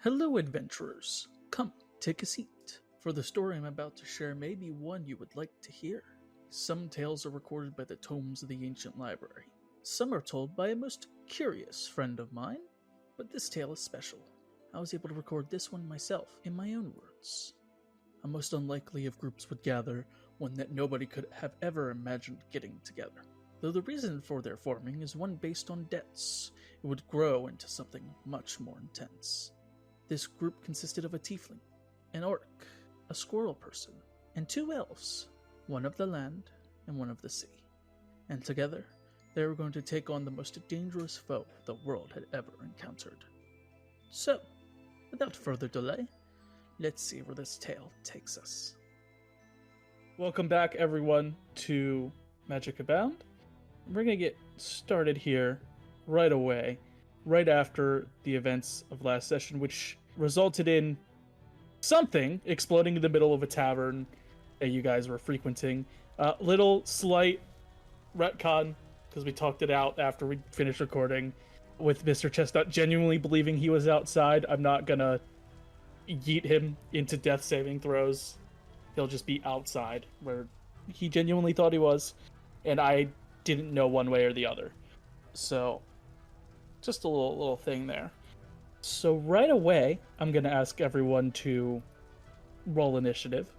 Hello, adventurers. Come, take a seat, for the story I'm about to share may be one you would like to hear. Some tales are recorded by the tomes of the ancient library. Some are told by a most curious friend of mine, but this tale is special. I was able to record this one myself, in my own words. A most unlikely of groups would gather, one that nobody could have ever imagined getting together. Though the reason for their forming is one based on debts, it would grow into something much more intense. This group consisted of a tiefling, an orc, a squirrel person, and two elves, one of the land and one of the sea. And together, they were going to take on the most dangerous foe the world had ever encountered. So, without further delay, let's see where this tale takes us. Welcome back, everyone, to Magic Abound. We're going to get started here right away, right after the events of last session, which resulted in something exploding in the middle of a tavern that you guys were frequenting. Little slight retcon, because we talked it out after we finished recording, with Mr. Chestnut genuinely believing he was outside. I'm not gonna yeet him into death saving throws. He'll just be outside, where he genuinely thought he was, and I didn't know one way or the other. So, just a little thing there. So right away, I'm going to ask everyone to roll initiative.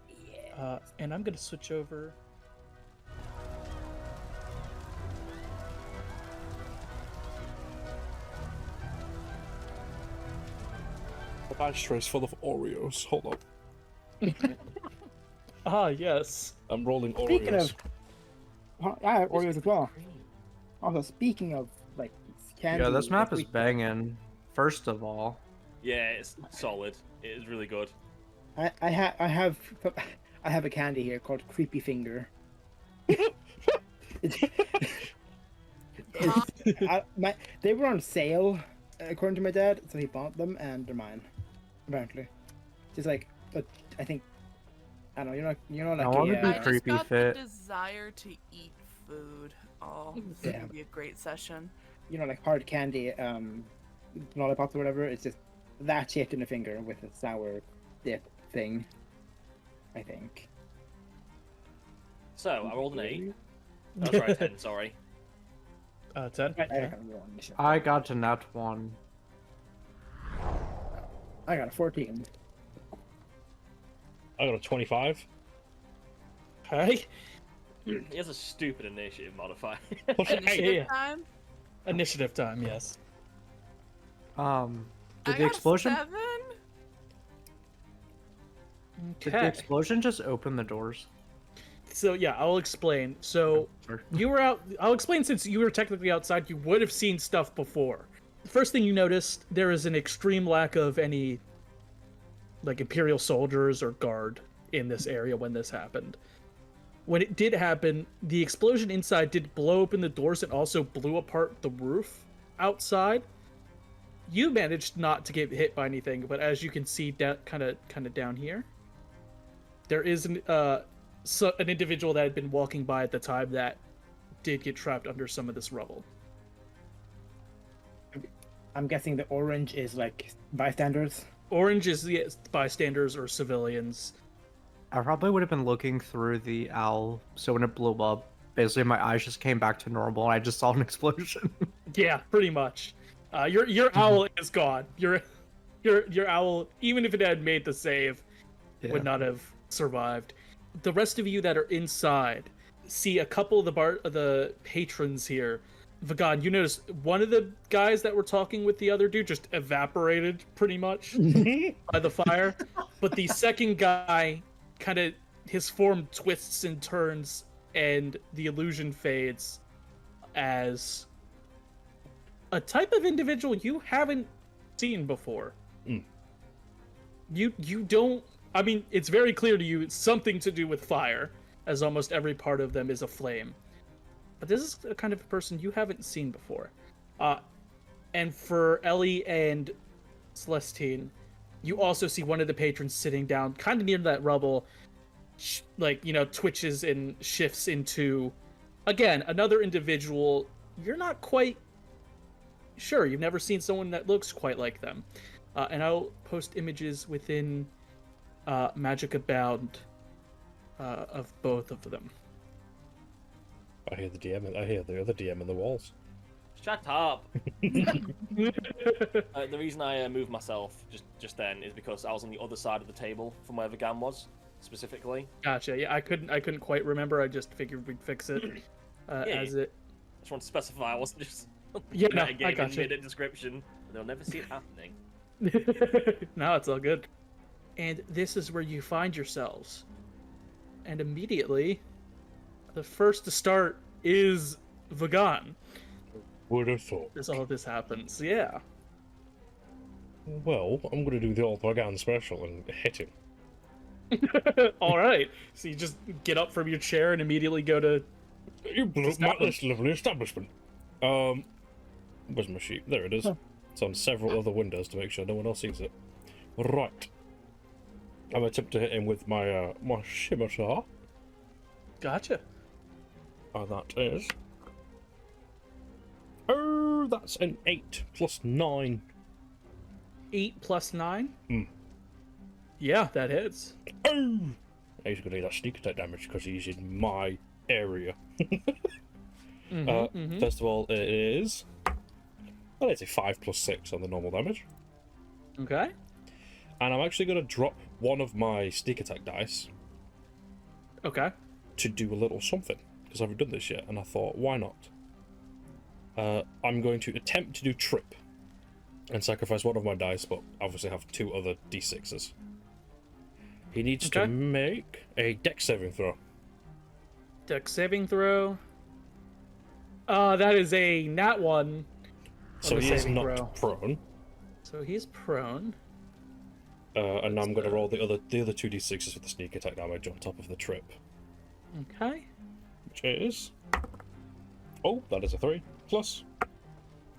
Yeah. And I'm going to switch over. A batch trays full of Oreos. Hold up. Ah, yes. I'm rolling Oreos. Speaking of, I have Oreos as well. Also, speaking of like candy, Yeah, this map is we- banging. First of all, Yeah, it's solid. It is really good. I have a candy here called Creepy Finger. They were on sale, according to my dad, so he bought them, and they're mine. Apparently, just like, but I think I don't know. You're not I like wanna be I just creepy got fit. the desire to eat food. Oh, this is Yeah. gonna be a great session. like hard candy, lollipops or whatever. It's just that shaped in a finger with a sour dip thing, I think. So, I rolled an 8. Oh, sorry, 10, sorry. 10. I got a 1. I got to nat 1. I got a 14. I got a 25. Okay. He has a stupid initiative modifier. Initiative yeah. time. Initiative time, yes. Did I the got explosion? 7. Did the explosion just open the doors? So yeah, I'll explain. So Sure. you were out. I'll explain since you were technically outside. You would have seen stuff before. The first thing you noticed, there is an extreme lack of any like Imperial soldiers or guard in this area when this happened. When it did happen, the explosion inside did blow open the doors and also blew apart the roof outside. You managed not to get hit by anything, but as you can see, kind of down here, there is an individual that had been walking by at the time that did get trapped under some of this rubble. I'm guessing the orange is like bystanders. Orange is the bystanders or civilians. I probably would have been looking through the owl, so when it blew up, basically my eyes just came back to normal and I just saw an explosion. Yeah, pretty much. Your owl is gone. Your owl, even if it had made the save, would not have survived. The rest of you that are inside see a couple of the patrons here. Vagan, you notice one of the guys that were talking with the other dude just evaporated pretty much by the fire, but the second guy kind of his form twists and turns and the illusion fades as a type of individual you haven't seen before. You don't, I mean, it's very clear to you it's something to do with fire, as almost every part of them is a flame. But this is a kind of person you haven't seen before. And for Ellie and Celestine, you also see one of the patrons sitting down kind of near that rubble, twitches and shifts into, again, another individual. You're not quite sure, you've never seen someone that looks quite like them. And I'll post images within Magic Abound of both of them. I hear the DM. I hear the other DM in the walls. Shut up. The reason I moved myself just then is because I was on the other side of the table from where the GAM was, specifically. Gotcha. Yeah, I couldn't quite remember. I just figured we'd fix it as it. I just want to specify I wasn't just Yeah, no, I metagaming gotcha. mid description. They'll never see it happening. No, it's all good. And this is where you find yourselves. And immediately, the first to start is Vagan. Would have thought. As all this happens, yeah. Well, I'm going to do the old Vagan special and hit him. All right. So you just get up from your chair and immediately go to. You blew up my this lovely establishment. Where's my sheet? There it is. It's on several other windows to make sure no one else sees it. Right. I'm attempt to hit him with my my scimitar. Gotcha. That is. Oh, that's an 8 plus 9. 8 plus 9? Hmm. Yeah, that hits. Oh! He's going to need that sneak attack damage because he's in my area. First of all, it is. Well, it's a 5 plus 6 on the normal damage. Okay. And I'm actually going to drop one of my sneak attack dice Okay. to do a little something because I haven't done this yet, and I thought, why not? I'm going to attempt to do trip and sacrifice one of my dice, but obviously have 2 other d6s. He needs to make a dex saving throw. Dex saving throw. That is a nat 1. So the he is saving not throw. prone. So he's prone. And I'm going to roll the other 2d6s with the sneak attack damage on top of the trip. Okay. Which is... Oh, that is a 3. Plus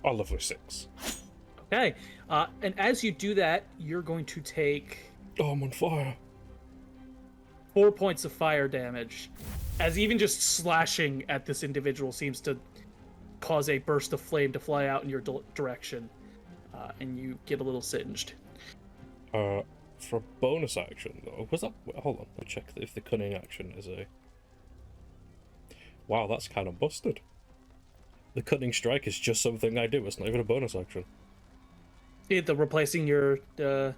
a lovely 6. Okay. And as you do that, you're going to take Oh, I'm on fire. 4 points of fire damage. As even just slashing at this individual seems to cause a burst of flame to fly out in your direction. And you get a little singed. For a bonus action, though... Was that... Hold on, let me check if the cunning action is a... Wow, that's kind of busted. The cunning strike is just something I do. It's not even a bonus action. The replacing your Yeah,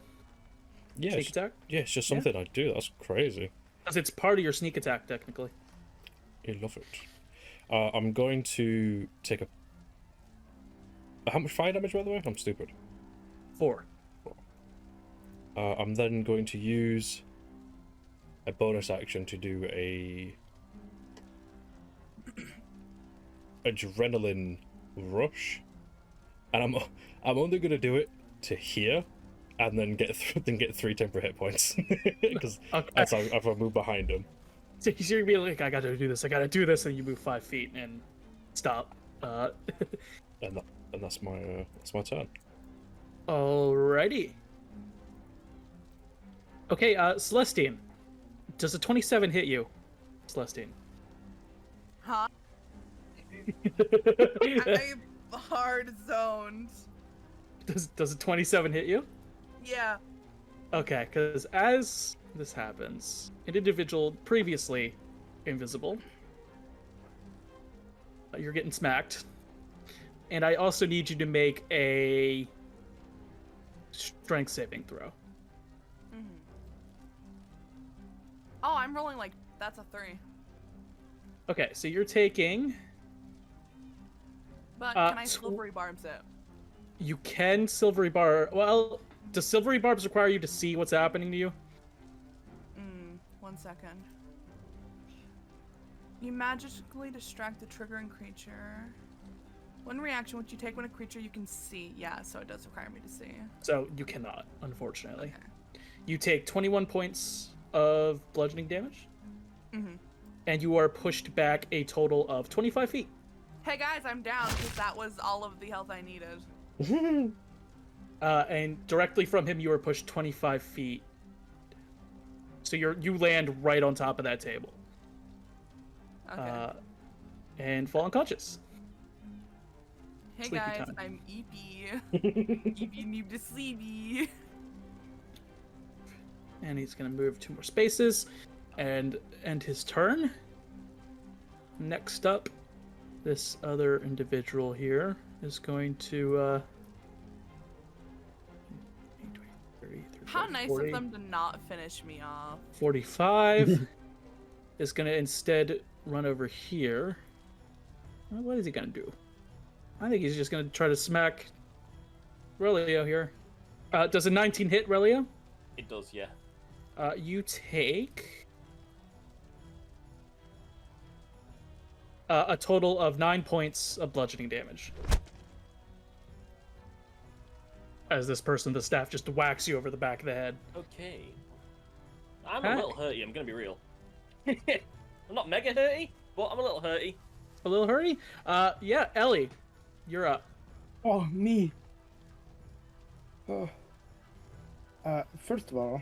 sneak attack? Yeah, it's just something I do. That's crazy. Because it's part of your sneak attack, technically. I love it. I'm going to take a... How much fire damage, by the way? I'm stupid. 4. I'm then going to use a bonus action to do a adrenaline rush, and I'm only going to do it to here, and then get 3 temporary hit points because as I move behind him. So you're gonna be like, I gotta do this, and you move 5 feet and stop. And that's my turn. Alrighty. Okay, Celestine. Does a 27 hit you, Celestine? Huh? I'm hard zoned. Does a 27 hit you? Yeah. Okay, because as this happens, an individual previously invisible, you're getting smacked, and I also need you to make a strength saving throw. Oh, I'm rolling like that's a 3. Okay, so you're taking. But can I silvery barbs it? You can silvery bar. Well, does silvery barbs require you to see what's happening to you? 1 second. You magically distract the triggering creature. One reaction which you take when a creature you can see. Yeah, so it does require me to see. So you cannot, unfortunately. Okay. You take 21 points of bludgeoning damage. And you are pushed back a total of 25 feet. Hey guys, I'm down because that was all of the health I needed. And directly from him, you are pushed 25 feet. So you land right on top of that table. Okay. And fall unconscious. Hey Sleepy guys, time. I'm Eepy. If you need to sleepy. And he's gonna move 2 more spaces and end his turn. Next up, this other individual here is going to 30, How 35, nice 40, of them to not finish me off. 45 is gonna instead run over here. Well, what is he gonna do? I think he's just gonna try to smack Relio here. Does a 19 hit, Relio? It does, yeah. You take a total of 9 points of bludgeoning damage. As this person, the staff, just whacks you over the back of the head. Okay. I'm a little hurty, I'm gonna be real. I'm not mega hurty, but I'm a little hurty. A little hurry? Yeah, Ellie, you're up. Oh, me. Oh. First of all,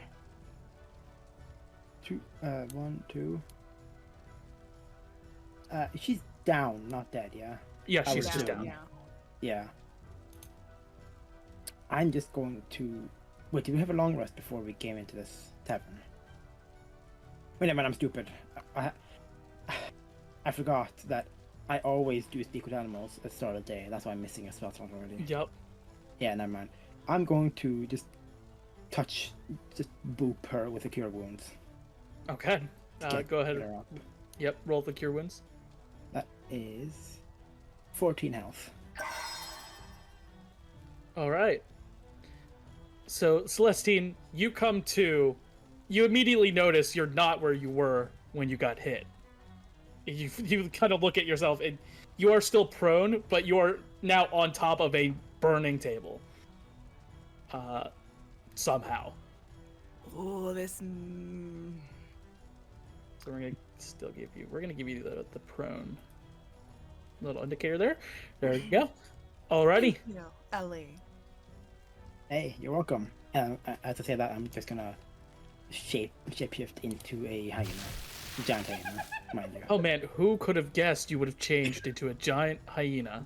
1, 2. She's down, not dead, yeah? Yeah, I she's was just down. down. Yeah. Yeah. I'm just going to... Wait, do we have a long rest before we came into this tavern? Wait a minute, I'm stupid. I forgot that I always do speak with animals at the start of the day. That's why I'm missing a spell slot already. Yep. Yeah, never mind. I'm going to just boop her with the cure wounds. Okay. Go ahead. Get her up. Yep, roll the cure wounds. That is 14 health. All right. So, Celestine, you immediately notice you're not where you were when you got hit. You kind of look at yourself, and you are still prone, but you're now on top of a burning table. Somehow. Oh, this. So we're gonna give you the prone little indicator there. There you go. Alrighty. Yeah, Ellie. Hey, you're welcome. As I say that, I'm just gonna shapeshift into a hyena. Giant hyena, mind you. Oh man, who could have guessed you would have changed into a giant hyena?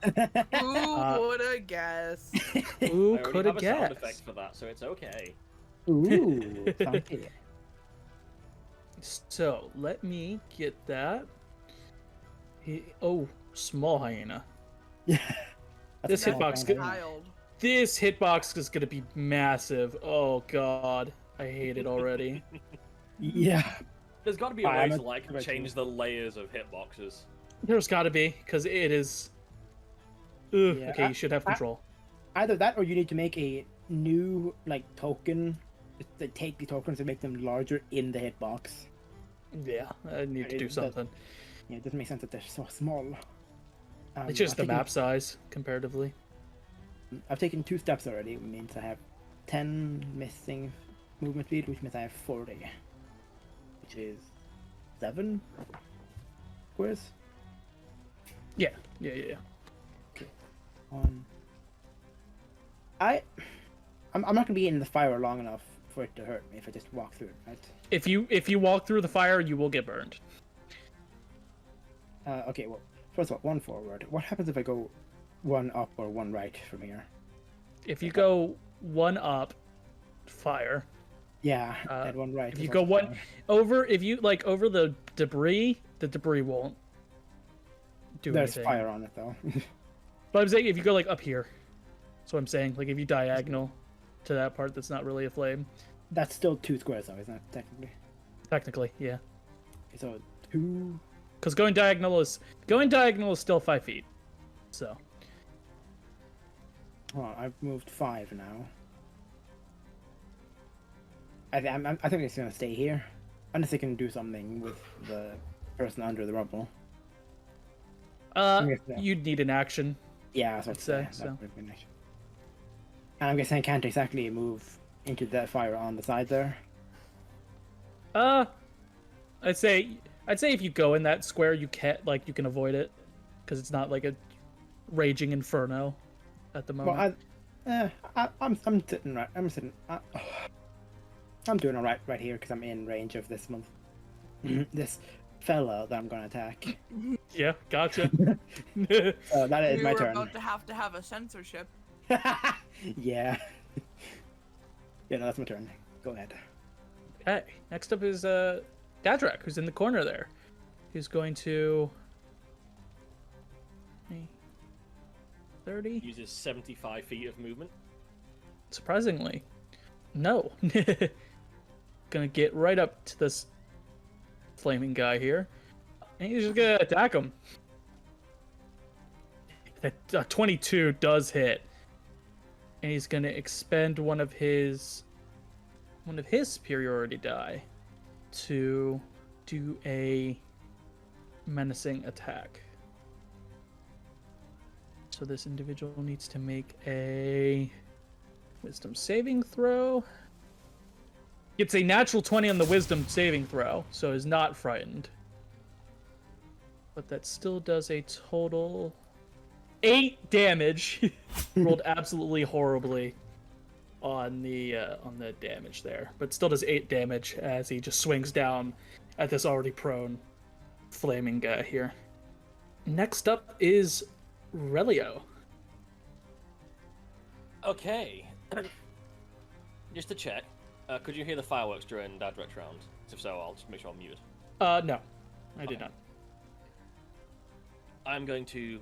Who would have guessed? Who I already could have have a sound guessed? effect for that, so it's okay. Ooh, funky. So let me get that. Small hyena. Yeah. This That's a hitbox small could- hyena. Child. This hitbox is gonna be massive. Oh god, I hate it already. Yeah. There's got to be a I'm way a- to like I'm a- change the layers of hitboxes. There's got to be, because it is. Ugh, Yeah, okay, you should have control. Either that, or you need to make a new token. Just take the tokens and make them larger in the hitbox. Yeah, I need to do That- something. Yeah, it doesn't make sense that they're so small. It's just I've the taken- map size comparatively. I've taken 2 steps already, which means I have 10 missing movement speed, which means I have 40. Which is 7 squares? Yeah. 1. I'm not gonna be in the fire long enough for it to hurt me if I just walk through it, right? If you walk through the fire, you will get burned. Okay, well, first of all, 1 forward. What happens if I go 1 up or 1 right from here? If you go 1 up, fire. Yeah, and 1 right. If is you go also 1 fire. over, if you over the debris won't do There's anything. fire on it though. But I'm saying if you go up here, that's what I'm saying. Like if you diagonal to that part, that's not really a flame. That's still 2 squares though, isn't it? Technically. Technically, yeah. So 2. Because going diagonal is still 5 feet. So Well, I've moved 5 now. I think it's gonna stay here, unless I can do something with the person under the rubble. Yes, yeah. you'd need an action. Yeah, that's what I'd say, That so. would have been nice. And I'm guessing I can't exactly move into that fire on the side there. I'd say if you go in that square, you can avoid it, because it's not like a raging inferno at the moment. Well, I'm sitting right. I'm doing all right here because I'm in range of this month. This fellow that I'm gonna attack. Yeah, gotcha. So that is We my were turn. about to have a censorship. Yeah. Yeah, no, that's my turn. Go ahead. Okay, next up is Dadrak, who's in the corner there. He's going to 30. Uses 75 feet of movement. Surprisingly, no. Gonna get right up to this flaming guy here, and he's just gonna attack him. That 22 does hit, and he's gonna expend one of his superiority die to do a menacing attack. So this individual needs to make a wisdom saving throw. It's a natural 20 on the wisdom saving throw, so is not frightened. But that still does a total 8 damage. Rolled absolutely horribly on the damage there, but still does 8 damage as he just swings down at this already prone flaming guy here. Next up is Relio. Okay. Just to check, could you hear the fireworks during Dadrek's round? If so, I'll just make sure I'm muted. No, I did not. I'm going to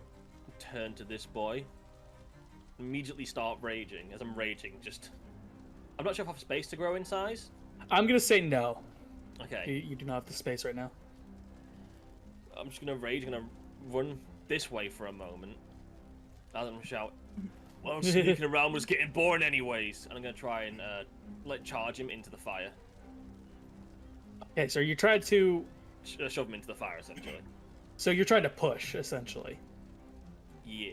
turn to this boy, immediately start raging. As I'm raging, I'm not sure if I have space to grow in size. I'm gonna say no. Okay. You do not have the space right now. I'm just gonna rage. I'm gonna run this way for a moment. As I'm shout, "Well, sneaking around was getting boring anyways." And I'm gonna try and charge him into the fire. Okay, so you tried to. Shove him into the fire, essentially. So you're trying to push, essentially. Yeah.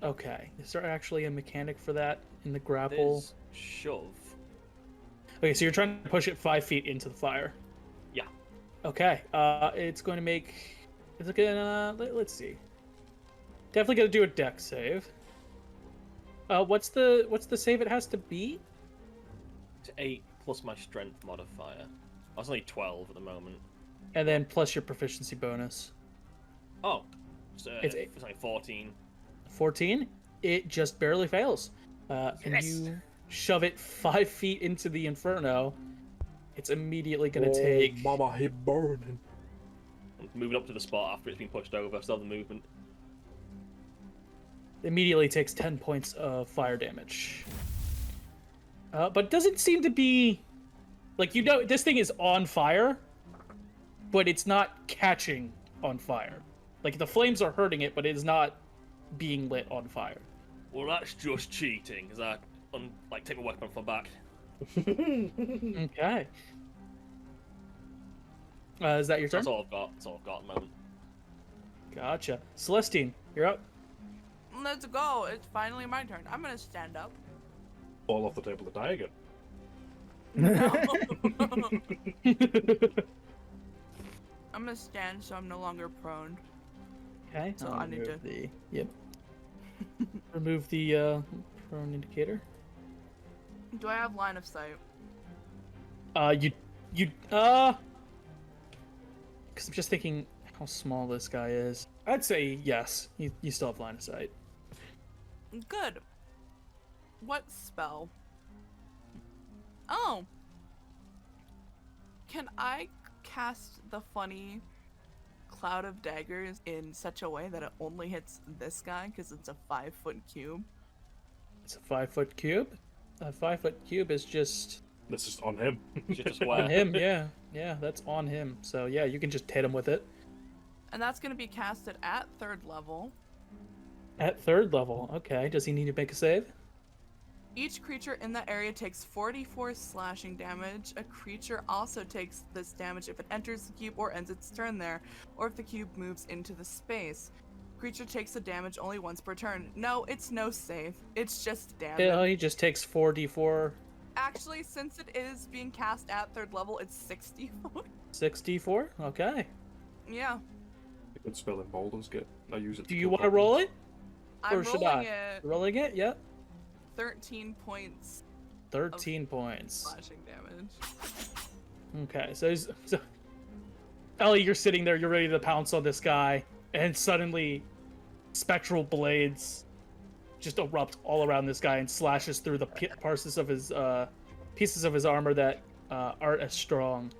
Okay. Is there actually a mechanic for that in the grapple? There's shove. Okay, so you're trying to push it 5 feet into the fire. Yeah. Okay. It's going to make. Is it gonna? Let's see. Definitely gonna do a dex save. What's the save it has to be? It's 8 plus my strength modifier. I was only 12 at the moment. And then plus your proficiency bonus. Oh, so It's it's only 14. 14. It just barely fails. And Yes. you shove it 5 feet into the inferno. It's immediately gonna take. Mama, he burning. I'm moving up to the spot after it's been pushed over. Still the movement. Immediately takes 10 points of fire damage. But doesn't seem to be like, this thing is on fire, but it's not catching on fire. Like, the flames are hurting it, but it is not being lit on fire. Well, that's just cheating. As I take my weapon from back. Okay. Is that your turn? That's all I've got. That's all I've got at the moment. Gotcha. Celestine, you're up. Let's go. It's finally my turn. I'm gonna stand up. Fall off the table to die again. I'm gonna stand so I'm no longer prone. Okay. So I'll I need remove to- the. Yep. Remove the prone indicator. Do I have line of sight? Because I'm just thinking how small this guy is. I'd say yes. You still have line of sight. Good. What spell? Oh. Can I cast the funny cloud of daggers in such a way that it only hits this guy because it's a 5-foot cube? It's a 5-foot cube. A 5-foot cube is just This is on him. Just a on square. him. Yeah, that's on him. So yeah, you can just hit him with it. And that's going to be casted at 3rd level. At 3rd level. Okay. Does he need to make a save? Each creature in that area takes 44 slashing damage. A creature also takes this damage if it enters the cube or ends its turn there, or if the cube moves into the space. Creature takes the damage only once per turn. No, it's no save. It's just damage. Yeah, he just takes 4d4. Actually, since it is being cast at 3rd level, it's 64. 6d4? Okay. Yeah. A good spell in Baldur's Gate. I use it. Do you want to roll it? I'm Or should rolling I? it Rolling it? Yep. 13 points 13 points. slashing damage. Okay, so Ellie, you're sitting there, you're ready to pounce on this guy, and suddenly spectral blades just erupt all around this guy and slashes through the pieces of his armor that aren't as strong.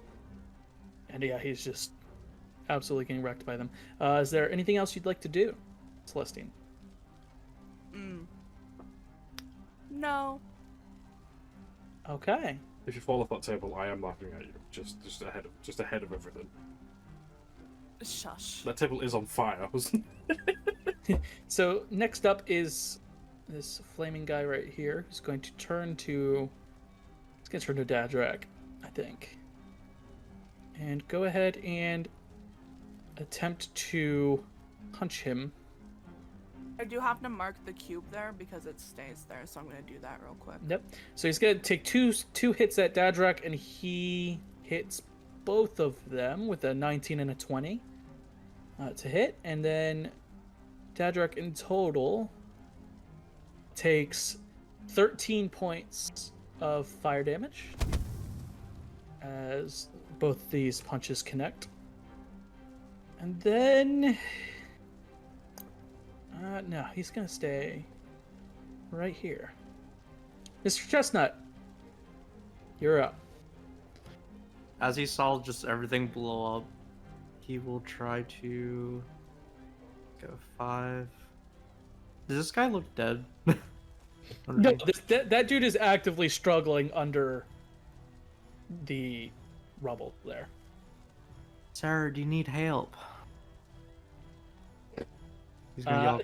And yeah, he's just absolutely getting wrecked by them. Is there anything else you'd like to do, Celestine? No. Okay. If you fall off that table, I am laughing at you. Just ahead of everything. Shush. That table is on fire, wasn't it? So next up is this flaming guy right here who's going to turn to... He's going to turn to Dadrak, I think. And go ahead and attempt to punch him. I do have to mark the cube there because it stays there, so I'm going to do that real quick. Yep. So he's going to take two hits at Dadrak, and he hits both of them with a 19 and a 20 to hit. And then Dadrak in total takes 13 points of fire damage as both these punches connect. And then... no, he's going to stay right here. Mr. Chestnut, you're up. As he saw just everything blow up, he will try to go 5. Does this guy look dead? No, that dude is actively struggling under the rubble there. Sir, do you need help? He's gonna yell.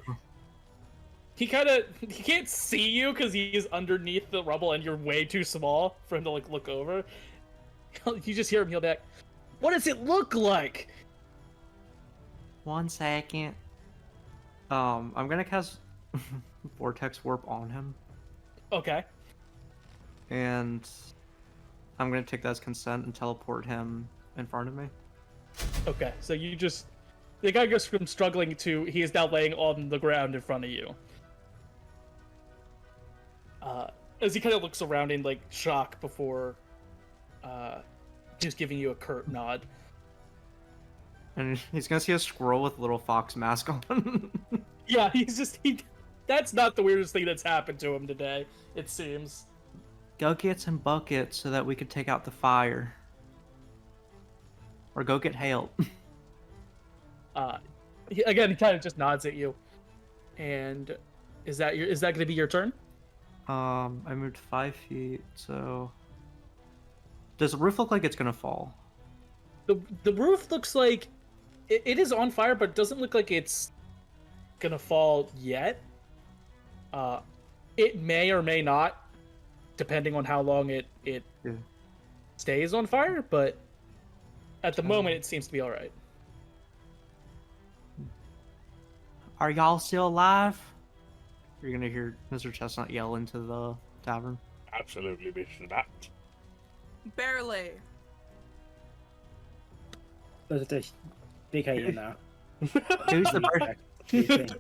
He can't see you because he's underneath the rubble and you're way too small for him to like look over. You just hear him yell back, "What does it look like?" 1 second. I'm gonna cast Vortex Warp on him, Okay. and I'm gonna take that as consent and teleport him in front of me. Okay. So the guy goes from struggling to he is now laying on the ground in front of you. As he kind of looks around in like shock before just giving you a curt nod. And he's gonna see a squirrel with a little fox mask on. Yeah, that's not the weirdest thing that's happened to him today, it seems. Go get some buckets so that we could take out the fire. Or go get help. He kind of just nods at you. And is that going to be your turn? I moved 5 feet, so... Does the roof look like it's gonna fall? The roof looks like it is on fire, but it doesn't look like it's gonna fall yet. It may or may not, depending on how long it stays on fire, but at the moment it seems to be alright. Are y'all still alive? You're gonna hear Mr. Chestnut yell into the tavern. Absolutely, Mr. Bat. Barely. Big hyena now. Who's the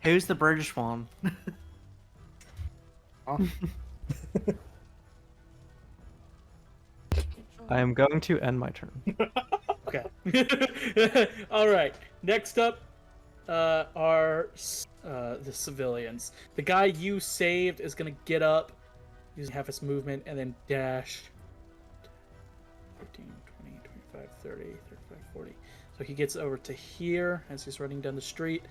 Who's the British one? I am going to end my turn. Okay. Alright. Next up are the civilians. The guy you saved is going to get up, using half his movement, and then dash 15, 20, 25, 30, 35, 40. So he gets over to here as he's running down the street.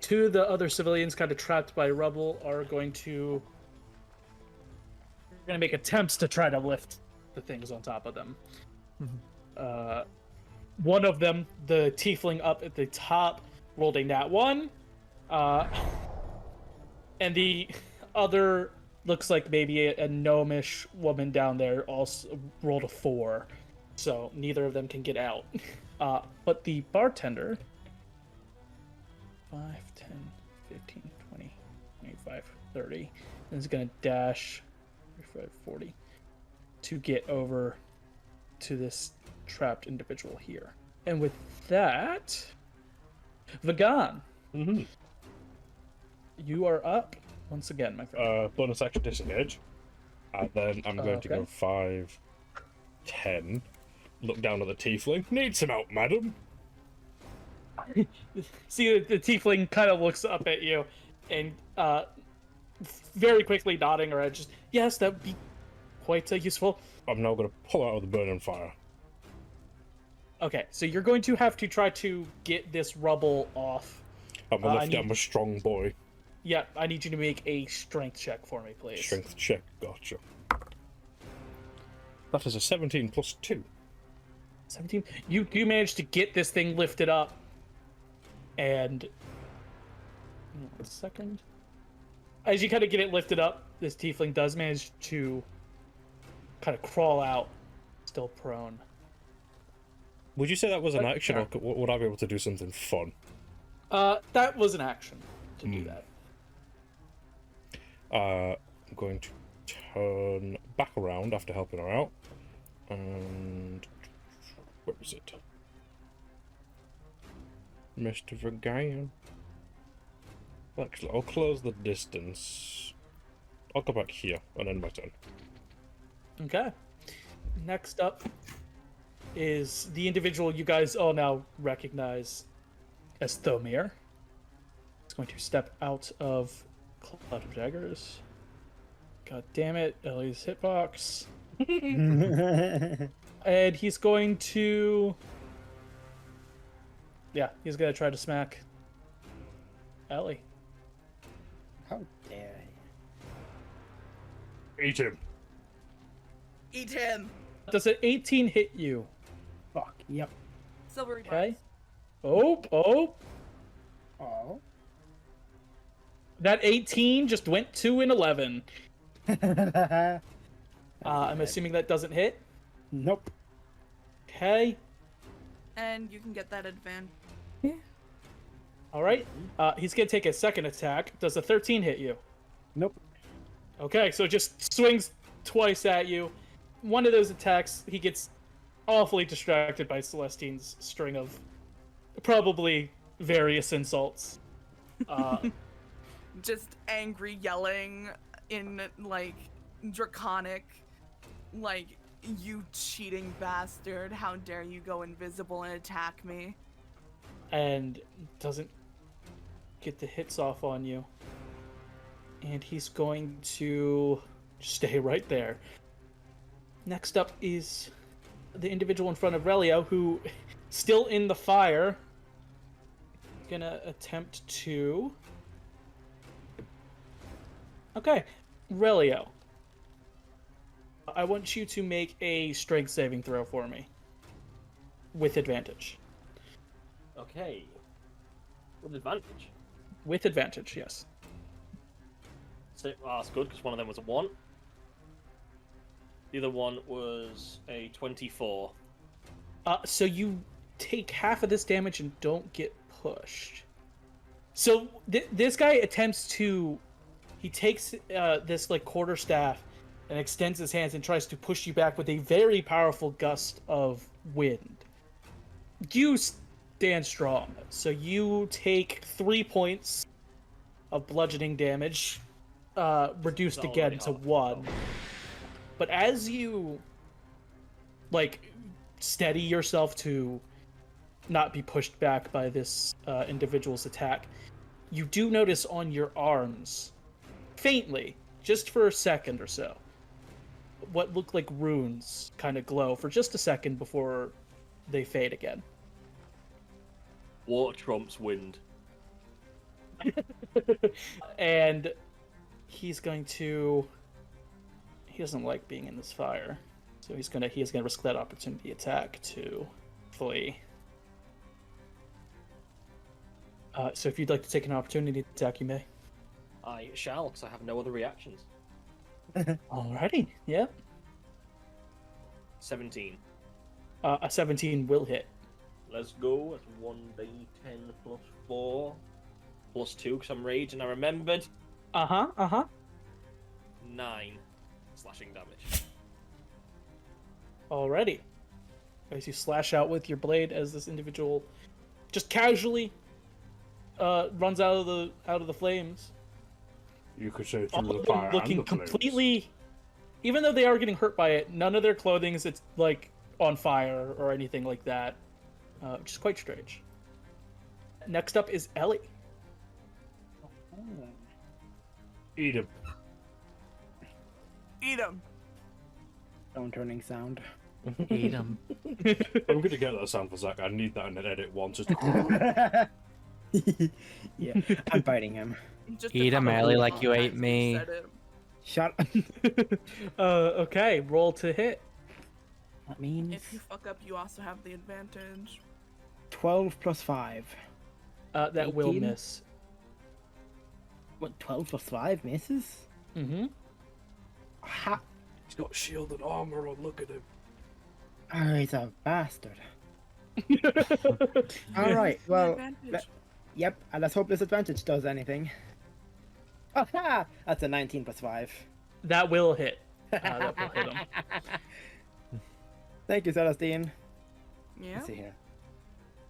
Two of the other civilians kind of trapped by rubble are going to make attempts to try to lift the things on top of them. Mm-hmm. One of them, the tiefling up at the top, rolled a nat 1. And the other looks like maybe a gnomish woman down there also rolled a 4. So neither of them can get out. But the bartender, 5, 10, 15, 20, 25, 30, and is going to dash 35, 40 to get over to this trapped individual here. And with that, Vagan, you are up once again, my friend. Bonus action disengage. And then I'm going to go 5, 10. look down at the tiefling. Need some help, madam? See, the tiefling kind of looks up at you, and very quickly nodding her head, just, yes, that would be quite useful. I'm now going to pull out of the burning fire. Okay, so you're going to have to try to get this rubble off. I'm a strong boy. Yeah, I need you to make a strength check for me, please. Strength check, gotcha. That is a 17 plus 2. 17? You managed to get this thing lifted up, and... 1 second. As you kind of get it lifted up, this tiefling does manage to kind of crawl out, still prone. Would you say that was an action, or would I be able to do something fun? That was an action to do that. I'm going to turn back around after helping her out. And... where is it? Mr. Vergayan. Actually, I'll close the distance. I'll go back here and end my turn. Okay. Next up is the individual you guys all now recognize as Thomir. He's going to step out of Cloud of Daggers. God damn it, Ellie's hitbox. And he's going to... yeah, he's going to try to smack Ellie. How dare Eat him. Eat him. Does an 18 hit you? you? Fuck, yep. Silvery Okay. bars. Oh. Oh. That 18 just went 2 and 11. I'm assuming that doesn't hit. Nope. Okay. And you can get that advantage. All right. He's going to take a second attack. Does a 13 hit you? Nope. Okay, so it just swings twice at you. One of those attacks, he gets awfully distracted by Celestine's string of probably various insults. Just angry yelling in, like, draconic, like, you cheating bastard, how dare you go invisible and attack me? And doesn't get the hits off on you. And he's going to stay right there. Next up is the individual in front of Relio, who, still in the fire, gonna attempt to... okay, Relio. I want you to make a strength saving throw for me. With advantage. Okay. With advantage. With advantage, yes. So, that's good, because one of them was a 1. The other one was a 24. So you take half of this damage and don't get pushed. So this guy attempts to... he takes this, like, quarterstaff and extends his hands and tries to push you back with a very powerful gust of wind. You stand strong, so you take 3 points of bludgeoning damage, reduced again to 1. But as you, like, steady yourself to not be pushed back by this individual's attack, you do notice on your arms, faintly, just for a second or so, what look like runes kind of glow for just a second before they fade again. Water trumps wind. And he's going to... he doesn't like being in this fire, so he's gonna risk that opportunity attack to flee. So if you'd like to take an opportunity attack, you may. I shall, because I have no other reactions. Alrighty, yeah. 17. A 17 will hit. Let's go. That's 1d10 plus 4. Plus 2, because I'm raged and I remembered. 9 slashing damage. Alrighty. As you slash out with your blade, as this individual just casually runs out of the flames. You could say All through the of fire them looking and the flames. completely, even though they are getting hurt by it, none of their clothing is, it's like, on fire or anything like that, which is quite strange. Next up is Ellie. Eat him. Eat him. Stone turning sound. Eat him. I'm gonna get that sound for Zach. I need that in an edit once. Just... Yeah, I'm biting him. Just Eat to him, cover Ellie, all like you ate times me. said it. Shut. Okay, roll to hit. That means If you fuck up, you also have the advantage. 12 plus 5. That will 18? miss. What? 12 plus 5 misses? Mm-hmm. Ha! He's got shield and armor on. Look at him. Oh, he's a bastard. All right. Well, Advantage. yep. And let's hope this advantage does anything. Oh, ha! That's a 19 plus 5. That will hit. That will hit him. Thank you, Celestine. Yeah. Let's see here.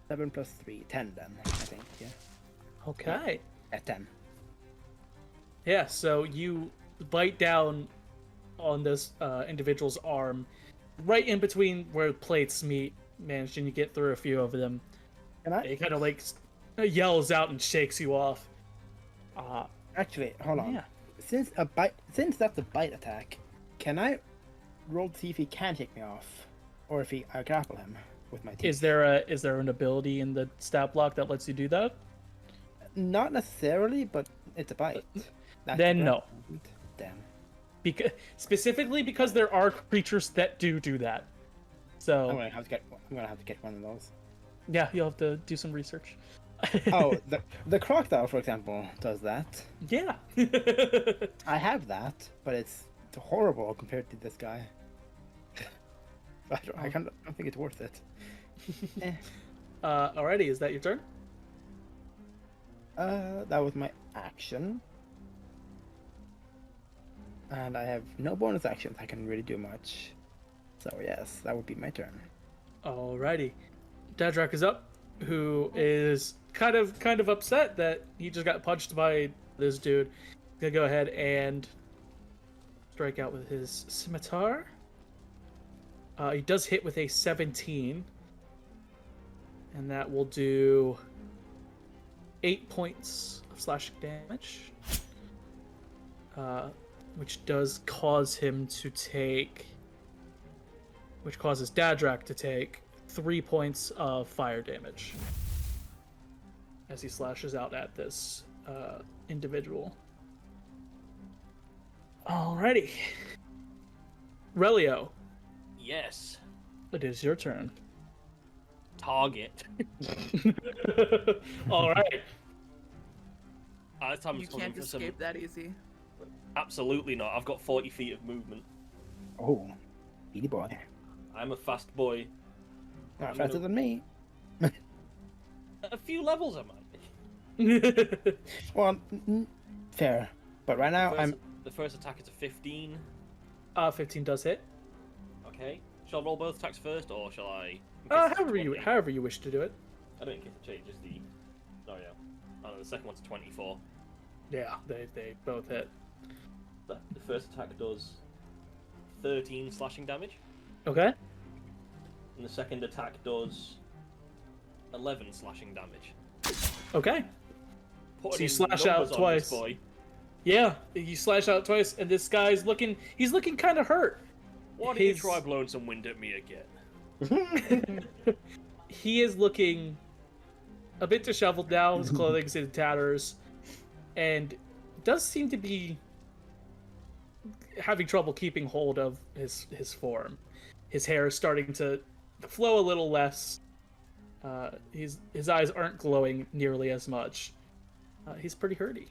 7 plus 3, 10 then, I think. Yeah. Okay. At 10. Yeah, so you bite down on this individual's arm, right in between where plates meet, managing to get through a few of them. Can I? He kind of like yells out and shakes you off. Actually, hold on. Yeah. Since that's a bite attack, can I roll to see if he can take me off, or if I grapple him with my teeth? Is there an ability in the stat block that lets you do that? Not necessarily, but it's a bite. That's Then no. relevant. Damn. Specifically because there are creatures that do that. So I'm gonna have to get one of those. yeah, you'll have to do some research. Oh, the crocodile, for example, does that. Yeah. I have that, but it's horrible compared to this guy. I don't think it's worth it. Eh. Alrighty, is that your turn? That was my action. And I have no bonus actions. I can really do much. So yes, that would be my turn. Alrighty. Dadrak is up, who is kind of upset that he just got punched by this dude. He's gonna go ahead and strike out with his scimitar. He does hit with a 17. And that will do 8 points of slashing damage. Which does cause him to take... Which causes Dadrak to take 3 points of fire damage. As he slashes out at this individual. Alrighty. Relio, Yes. it is your turn. Target. Alright. This time I'm You just looking can't for some- escape that easy. Absolutely not. I've got 40 feet of movement. Oh, speedy boy. I'm a fast boy. Not I'm faster gonna- than me. A few levels I might be. Well, fair. But right now, The first attack is a 15. 15 does hit. Okay. Shall I roll both attacks first, or shall I? in case it's However you wish to do it. I don't think it changes the. Oh yeah. Oh, the second one's 24. Yeah, they both hit. The first attack does 13 slashing damage, Okay. and the second attack does 11 slashing damage. Okay. Putting So you in slash out numbers on twice. this boy. Yeah, you slash out twice, and this guy's looking kind of hurt. Why don't you His- try blowing some wind at me again? He is looking a bit disheveled now. His clothing's in tatters, and does seem to be having trouble keeping hold of his form. His hair is starting to flow a little less. His eyes aren't glowing nearly as much. He's pretty hurty.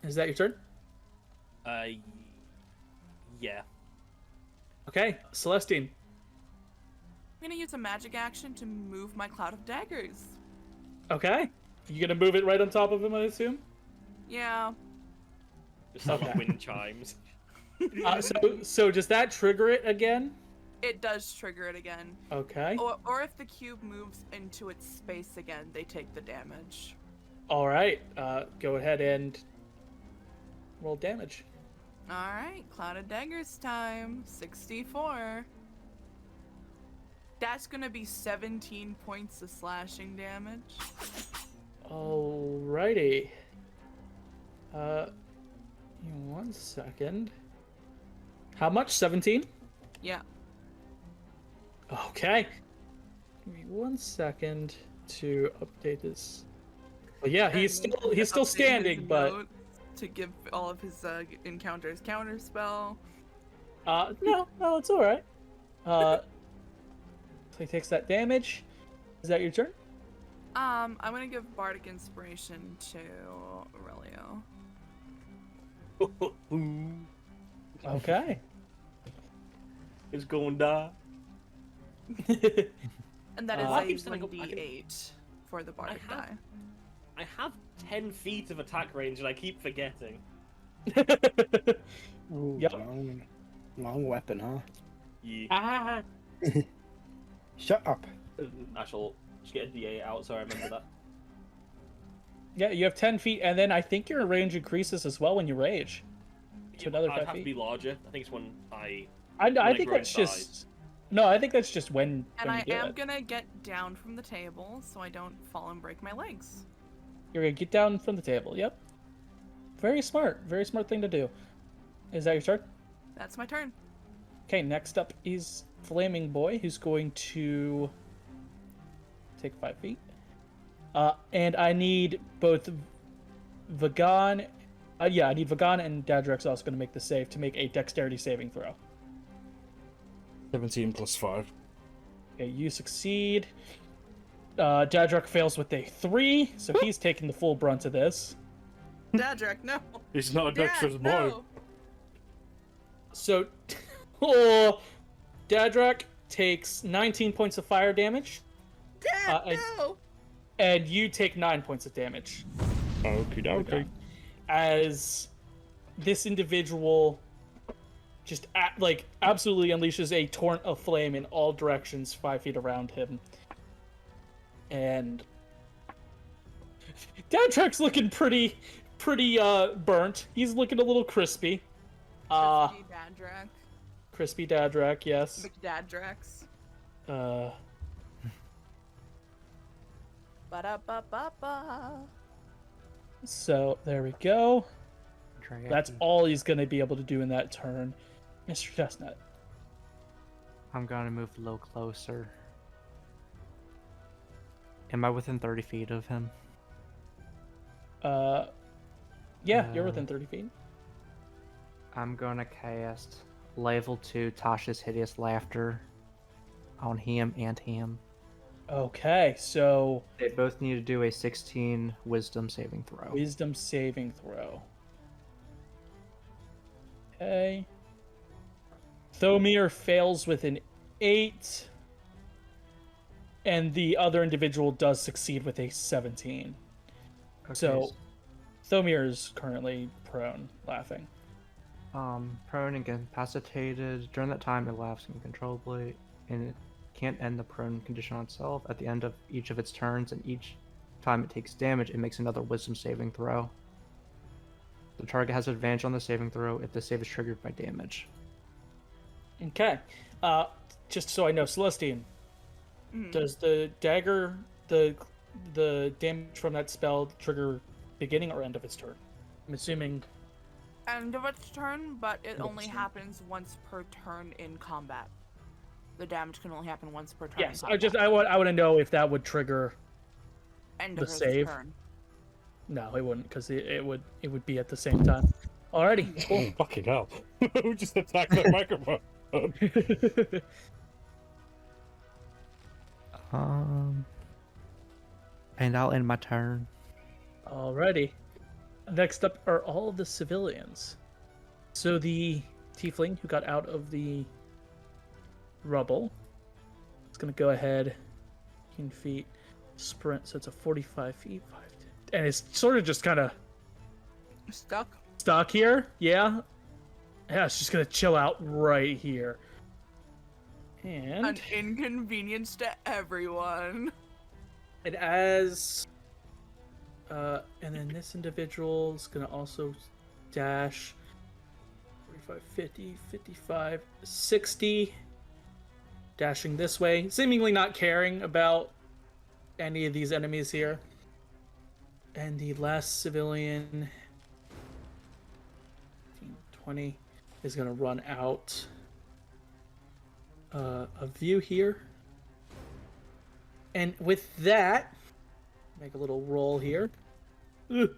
Is that your turn? Yeah. Okay, Celestine. I'm gonna use a magic action to move my cloud of daggers. Okay. You gonna move it right on top of him, I assume? Yeah. Just sound like Okay. wind chimes. So does that trigger it again? It does trigger it again. Okay. Or if the cube moves into its space again, they take the damage. All right. Go ahead and roll damage. Alright, Cloud of Daggers time. 64. That's gonna be 17 points of slashing damage. Alrighty. Give me 1 second. How much? 17? Yeah. Okay. Give me 1 second to update this. Well, yeah, he's still Update his standing, but notes to give all of his encounters counterspell. no, it's all right. So he takes that damage. Is that your turn? I'm gonna give Bardic Inspiration to Aurelio. Okay. It's going to die. And that is I a keep saying I 1d8 for the Bardic have- die. I have 10 feet of attack range and I keep forgetting. Ooh, Yep. long weapon, huh? Yeah. Shut up. I shall just get a d8 out so I remember that. Yeah, you have 10 feet, and then I think your range increases as well when you rage. To another I'd 5 have to feet. be larger. I think it's when I I think grow in that's size. just. No, I think that's just when. And when I you do am it. gonna get down from the table so I don't fall and break my legs. You're gonna get down from the table. Yep. Very smart. Very smart thing to do. Is that your turn? That's my turn. Okay, next up is Flaming Boy, who's going to take 5 feet. And I need both Vagan. Yeah, I need Vagan and Dadrex also going to make the save to make a dexterity saving throw. 17 plus 5. Okay, you succeed. Dadrek fails with a 3, so he's taking the full brunt of this. Dadrek, no. He's not a dexterous boy. No. So, Dadrek takes 19 points of fire damage, Dad, no. and you take 9 points of damage. Okie dokie. As this individual just absolutely unleashes a torrent of flame in all directions 5 feet around him. And Dadrek's looking pretty burnt. He's looking a little crispy. Crispy Dadrek. Crispy Dadrek, yes. McDadrex. Ba-da-ba-ba-ba. So there we go. Try That's all he's gonna be able to do in that turn. Mr. Chestnut. I'm gonna move a little closer. Am I within 30 feet of him? Yeah, you're within 30 feet. I'm gonna cast level 2 Tasha's Hideous Laughter on him and him. Okay, so They both need to do a 16 Wisdom saving throw. wisdom saving throw. Okay. Thomir fails with an 8. And the other individual does succeed with a 17. Okay, So Thomir is currently prone, laughing. prone and incapacitated. During that time, it laughs uncontrollably, and it can't end the prone condition on itself. At the end of each of its turns, and each time it takes damage, it makes another Wisdom saving throw. The target has advantage on the saving throw if the save is triggered by damage. Okay. Just so I know, Celestine, does the dagger, the damage from that spell trigger beginning or end of its turn? I'm assuming. End of its turn, but it End of only its turn. happens once per turn in combat. The damage can only happen once per turn. Yes, in I combat. want to know if that would trigger. End the of his save. turn. No, it wouldn't, because it would be at the same time. Alrighty, cool. Fucking hell. Who just attacked that microphone? And I'll end my turn. Alrighty. Next up are all of the civilians. So the tiefling who got out of the rubble is going to go ahead, 15 feet, sprint, so it's a 45 feet, 5, 10, and it's sort of just kind of stuck here. Yeah, it's just going to chill out right here. And An inconvenience to everyone. And as and then this individual is going to also dash 45, 50, 55, 60 dashing this way, seemingly not caring about any of these enemies here. And the last civilian, 20, is going to run out of view here. And with that, make a little roll here. Ugh.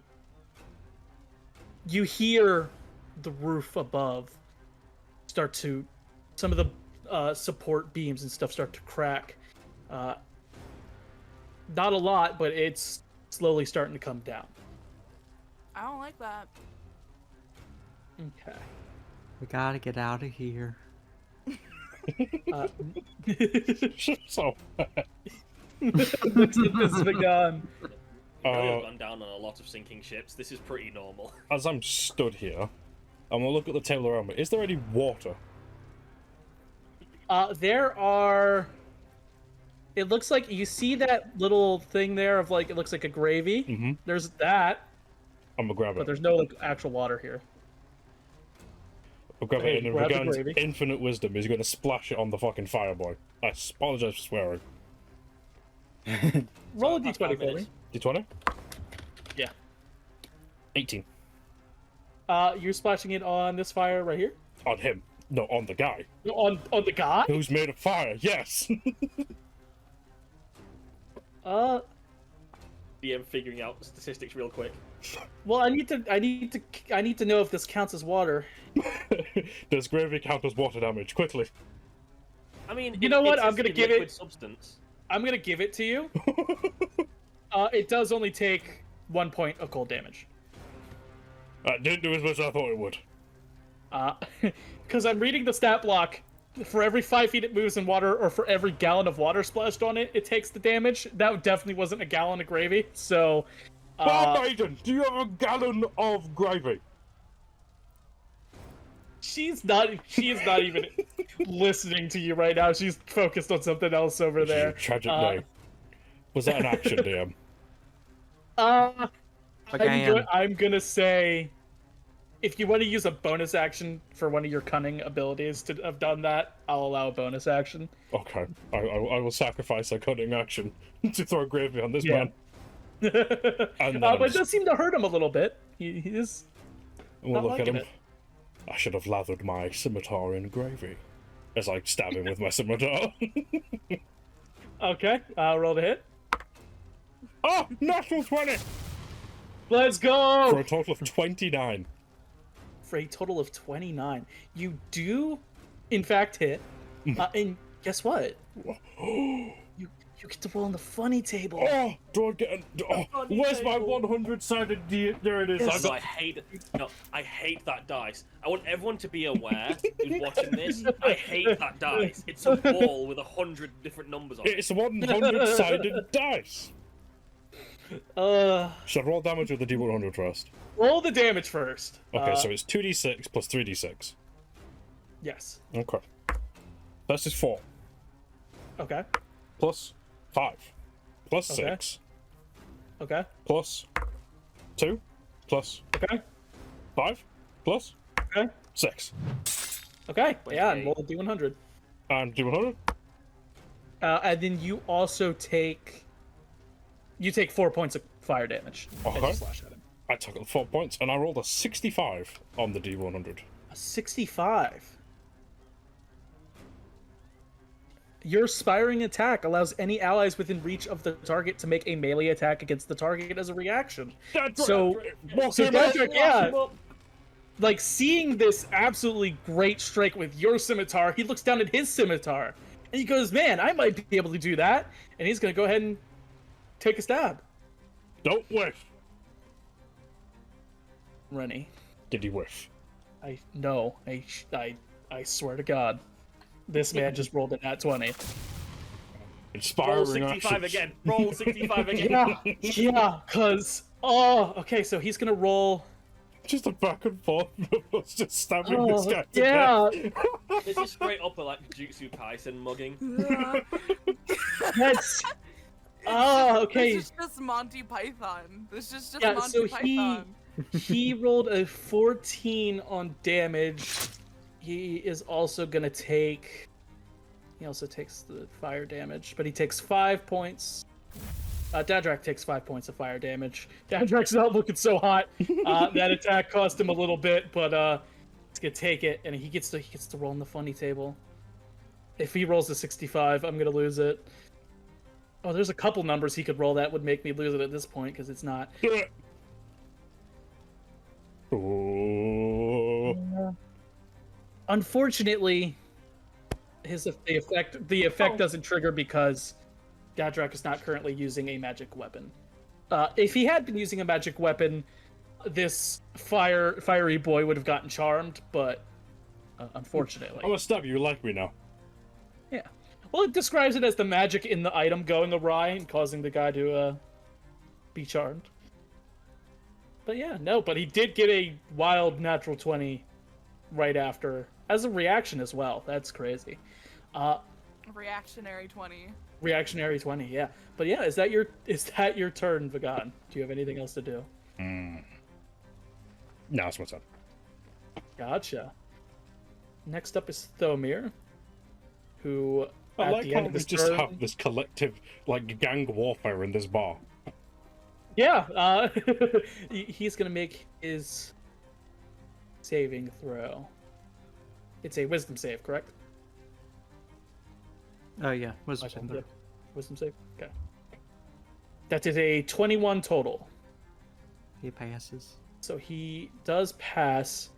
You hear the roof above start to, some of the support beams and stuff start to crack. Not a lot, but it's slowly starting to come down. I don't like that. Okay. We gotta get out of here. So, Looks at this Vagan. I've gone down on a lot of sinking ships. This is pretty normal. as I'm stood here, I'm gonna look at the table around me. Is there any water? There are. It looks like you see that little thing there of like it looks like a gravy. Mm-hmm. There's that, I'm gonna grab but it. there's no like actual water here. I'll grab Hey, it, and grab the Vagan's gravy. infinite wisdom is gonna splash it on the fucking fireboy. I apologize for swearing. Roll a Past 5 d20 for me. minutes. D20? Yeah. 18. You're splashing it on this fire right here. On him. No, on the guy. On the guy. Who's made of fire, yes! DM figuring out the statistics real quick. Well, I need to know if this counts as water. Does gravy count as water damage? Quickly. I mean, You know what? it's I'm gonna a give liquid it- substance. I'm gonna give it to you. It does only take 1 point of cold damage. Didn't do as much as I thought it would. Because I'm reading the stat block. For every 5 feet it moves in water, or for every gallon of water splashed on it, it takes the damage. That definitely wasn't a gallon of gravy. So, Maiden, do you have a gallon of gravy? she is not even listening to you right now. She's focused on something else over there. Tragic day. Was that an action, DM? I'm gonna say, if you want to use a bonus action for one of your cunning abilities to have done that, I'll allow a bonus action. Okay, I will sacrifice a cutting action to throw gravy on this Yeah. man. And then But it does seem to hurt him a little bit. He is. we'll not look at liking him. it. I should have lathered my scimitar in gravy. As I stab him with my scimitar. Okay, roll to hit. Oh! Natural 20! Let's go! For a total of 29. For a total of 29. You do, in fact, hit. And guess what? You get to roll on the funny table. Oh! Do I get where's my 100-sided D? There it is. Yes. I got... I hate that dice. I want everyone to be aware who's watching this. I hate that dice. It's a ball with 100 different numbers on it. It's a 100-sided dice. Should I roll damage with the D100 first? Roll the damage first. Okay, so it's 2d6 plus 3d6. Yes. Okay. This is 4. Okay. Plus 5. Plus Okay. 6. Okay. Plus 2. Plus Okay. 5. Plus Okay. 6. Okay. Yeah, and Okay. roll the D100. And D100? And then you also take. You take 4 points of fire damage as Okay. you slash at him. I took 4 points and I rolled a 65 on the D100. A 65. Your Spiring attack allows any allies within reach of the target to make a melee attack against the target as a reaction. So Dedrick, yeah, like seeing this absolutely great strike with your scimitar, he looks down at his scimitar and he goes, "Man, I might be able to do that." And he's gonna go ahead and take a stab. Don't whiff. Rennie, Did he whiff? I swear to God, this man just rolled a nat 20. Roll Inspiring 65 actions. again. Roll 65 again. Yeah, cause okay, so he's gonna roll. Just a back and forth of us just stabbing this guy to yeah, death. This is straight up a like Jujutsu Kaisen mugging. that's. Oh, okay. This is just Monty Python. This is just Yeah, Monty so Python. he rolled a 14 on damage. He is also gonna take He also takes the fire damage, but he takes 5 points. Dadrak takes 5 points of fire damage. Dadrak's not looking so hot. That attack cost him a little bit, but he's gonna take it, and he gets to roll on the funny table. If he rolls a 65, I'm gonna lose it. Oh, there's a couple numbers he could roll that would make me lose it at this point, because it's not. Oh. Unfortunately, the effect doesn't trigger because Dadrak is not currently using a magic weapon. If he had been using a magic weapon, this fiery boy would have gotten charmed, but unfortunately. I'm gonna stab you. You like me now? Yeah. Well, it describes it as the magic in the item going awry and causing the guy to be charmed. But yeah, no, but he did get a wild natural 20 right after, as a reaction as well. That's crazy. Reactionary 20. Reactionary 20, yeah. But yeah, is that your turn, Vagan? Do you have anything else to do? No, it's my turn. Gotcha. Next up is Thomir, who I at like the how end of we his just turn... have this collective, like, gang warfare in this bar. Yeah, he's gonna make his saving throw. It's a wisdom save, correct? Oh yeah, wisdom Michael, save. yep. Wisdom save? Okay. That is a 21 total. He passes. So he does pass.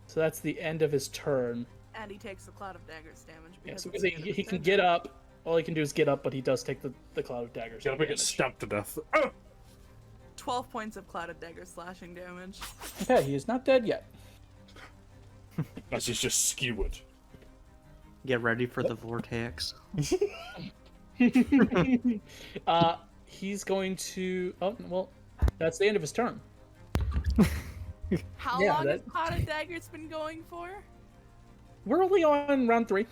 So that's the end of his turn. And he takes the Cloud of Daggers damage. Yeah, Because so it's the end of he his can turn. get up. All he can do is get up, but he does take the Cloud of Daggers. Gonna get damage. stabbed to death. Oh! 12 points of Cloud of Daggers slashing damage. Okay, he is not dead yet. As he's just skewered. Get ready for the vortex. He's going to... Oh, well, that's the end of his turn. How Yeah, long that- has Cloud of Daggers been going for? We're only on round 3.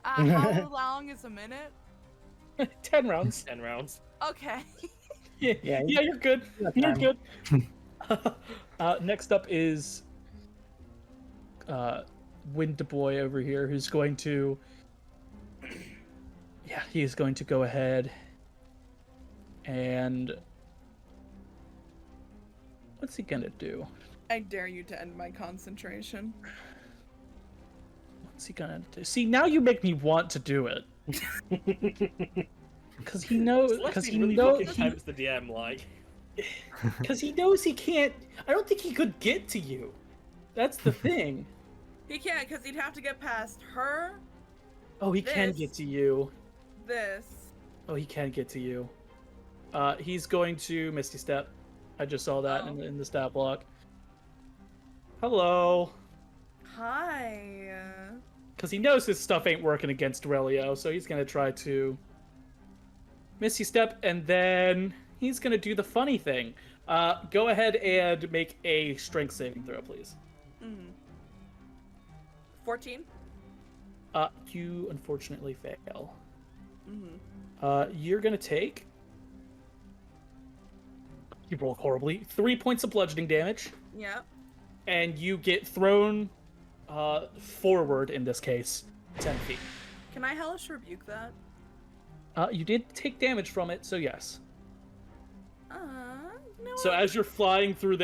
How long is a minute? 10 rounds. 10 rounds. Okay. Yeah, Yeah, you're good. got You're time. good. Next up is Wind Boy over here, who's going to... Yeah, he's going to go ahead and... What's he gonna do? I dare you to end my concentration. What's he gonna do? See, now you make me want to do it. Because he knows... Because he really knows... fucking tempts the DM, like. Because he knows he can't... I don't think he could get to you. That's the thing. He can't, because he'd have to get past her, Oh, he can This. get to you. this. Oh, he can get to you. He's going to Misty Step. I just saw that Oh. in the stat block. Hello. Hi. Because he knows his stuff ain't working against Relio, so he's going to try to Misty Step, and then he's going to do the funny thing. Go ahead and make a strength saving throw, please. 14? You unfortunately fail. Mm-hmm. You're going to take... You roll horribly. 3 points of bludgeoning damage. Yep. And you get thrown forward, in this case, 10 feet. Can I Hellish Rebuke that? You did take damage from it, so yes. You know So what? as you're flying through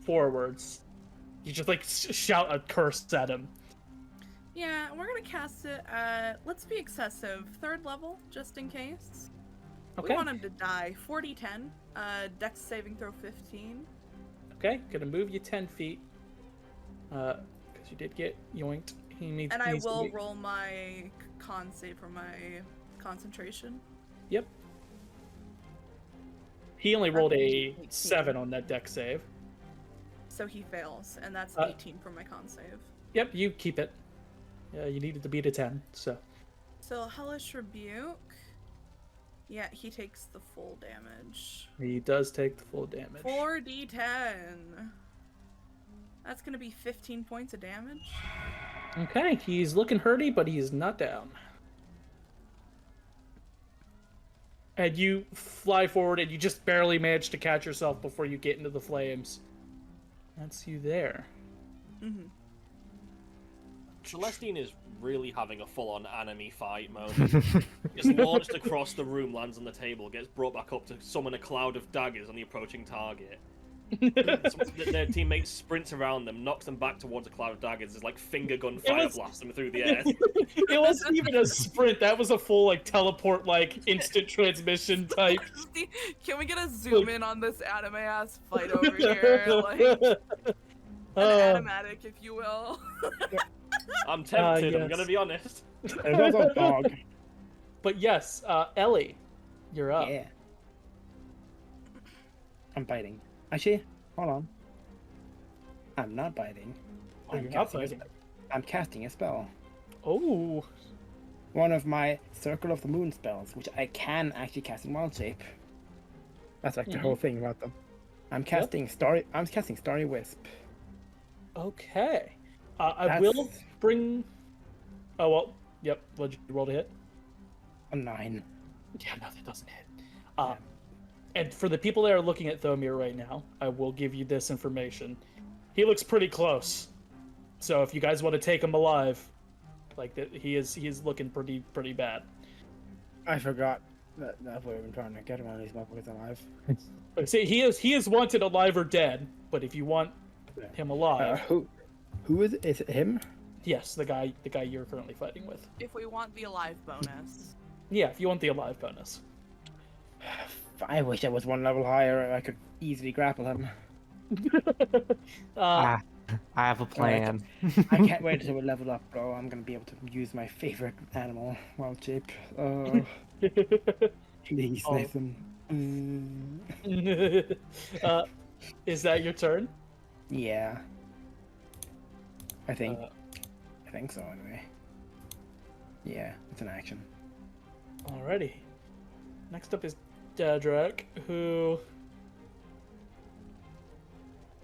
forwards, you just like shout a curse at him. Yeah, we're gonna cast it at, let's be excessive, 3rd level, just in case. Okay. We want him to die. 40-10, Dex saving throw 15. Okay, gonna move you 10 feet. Because you did get yoinked. And I will roll my con save for my concentration. Yep. He only rolled a 18. 7 on that deck save. So he fails, and that's 18 for my con save. Yep, you keep it. You needed to beat a 10, so. So Hellish Rebuke. Yeah, he takes the full damage. He does take the full damage. 4d10. That's gonna be 15 points of damage. Okay, he's looking hurty, but he's not down. And you fly forward, and you just barely manage to catch yourself before you get into the flames. That's you there. Mm-hmm. Celestine is really having a full-on anime fight moment. Gets launched across the room, lands on the table, gets brought back up to summon a cloud of daggers on the approaching target. Their teammate sprints around them, knocks them back towards a cloud of daggers. There's like finger gun fire blasts them through the air. It wasn't even a sprint. That was a full like teleport, like instant transmission type. Can we get a zoom in on this anime ass fight over here? Like an animatic, if you will. I'm tempted. Yes. I'm gonna be honest. There's also a dog. But yes, Ellie, you're up. Yeah. I'm biting. Actually, hold on. I'm not biting. Oh, you're not biting. I'm casting a spell. Oh. One of my Circle of the Moon spells, which I can actually cast in Wild Shape. That's like the whole thing about them. I'm casting Starry Wisp. Okay. I will bring. Oh well. Yep. What did you roll to hit? A 9. Yeah, no, that doesn't hit. And for the people that are looking at Thomir right now, I will give you this information. He looks pretty close. So if you guys want to take him alive, like that, he is looking pretty bad. I forgot that we've been trying to get one of these motherfuckers alive. See, he is wanted alive or dead. But if you want him alive, who is it? Is it him? yes, the guy you're currently fighting with. If we want the alive bonus. Yeah, if you want the alive bonus. I wish I was one level higher. I could easily grapple him. I have a plan. I can't wait until we level up, bro. I'm gonna be able to use my favorite animal, Wild Shape. Please, Nathan. Is that your turn? Yeah. I think so, anyway. Yeah, it's an action. Alrighty. Next up is Dadrak, who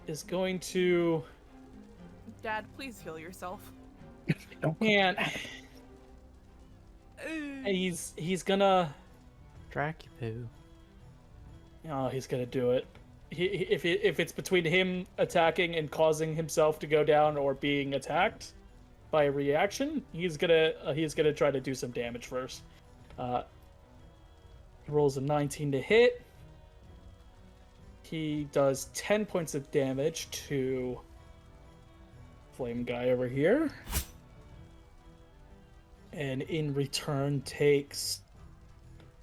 is going to... Dad, please heal yourself. And he's gonna... Dracupoo. Oh, he's gonna do it. If it's between him attacking and causing himself to go down or being attacked by a reaction, he's gonna try to do some damage first. He rolls a 19 to hit. He does 10 points of damage to Flame Guy over here. And in return takes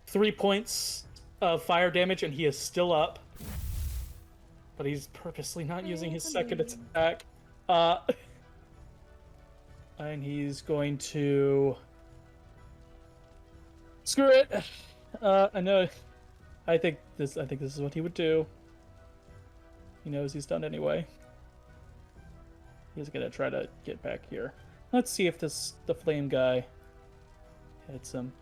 3 points of fire damage, and he is still up. But he's purposely not using his second attack. And he's going to... Screw it! I think this is what he would do. He knows he's done anyway. He's gonna try to get back here. Let's see if the flame guy hits him.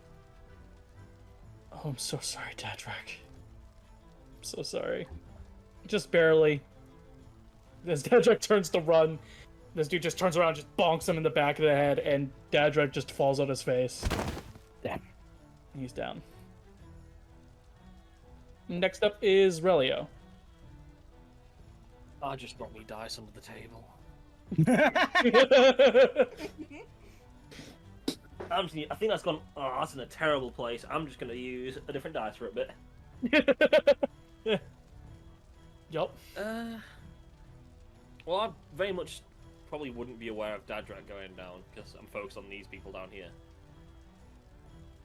Oh, I'm so sorry, Dadrak. I'm so sorry. Just barely. As Dadrak turns to run, this dude just turns around, just bonks him in the back of the head, and Dadrak just falls on his face. Damn. He's down. Next up is Relio. I just brought me dice under the table. I think that's gone. Oh, that's in a terrible place. I'm just gonna use a different dice for a bit. Yup. Well, I very much probably wouldn't be aware of Dadrak going down because I'm focused on these people down here.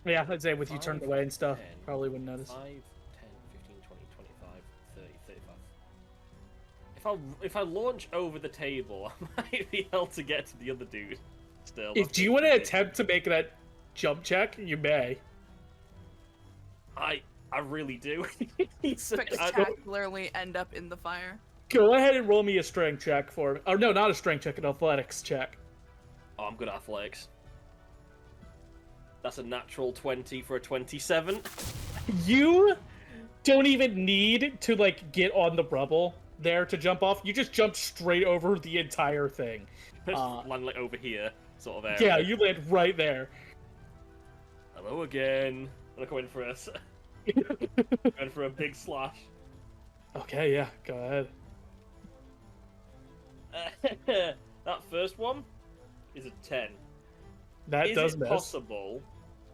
Yeah, I'd say with you 5, turned away and stuff, 10, probably wouldn't notice. 5, 10, 15, 20, 25, 30, 35. If I launch over the table, I might be able to get to the other dude. Still. Do you want to attempt to make that jump check? You may. I really do. Spectacularly end up in the fire. Go ahead and roll me a strength check for me. Oh, no, not a strength check, an athletics check. Oh, I'm good at athletics. That's a natural 20 for a 27. You don't even need to, like, get on the rubble there to jump off. You just jump straight over the entire thing. Land like over here, sort of area. Yeah, you land right there. Hello again. I'm going for a... going for a big slash. Okay, yeah, go ahead. That first one is a 10. That Is does it miss. possible?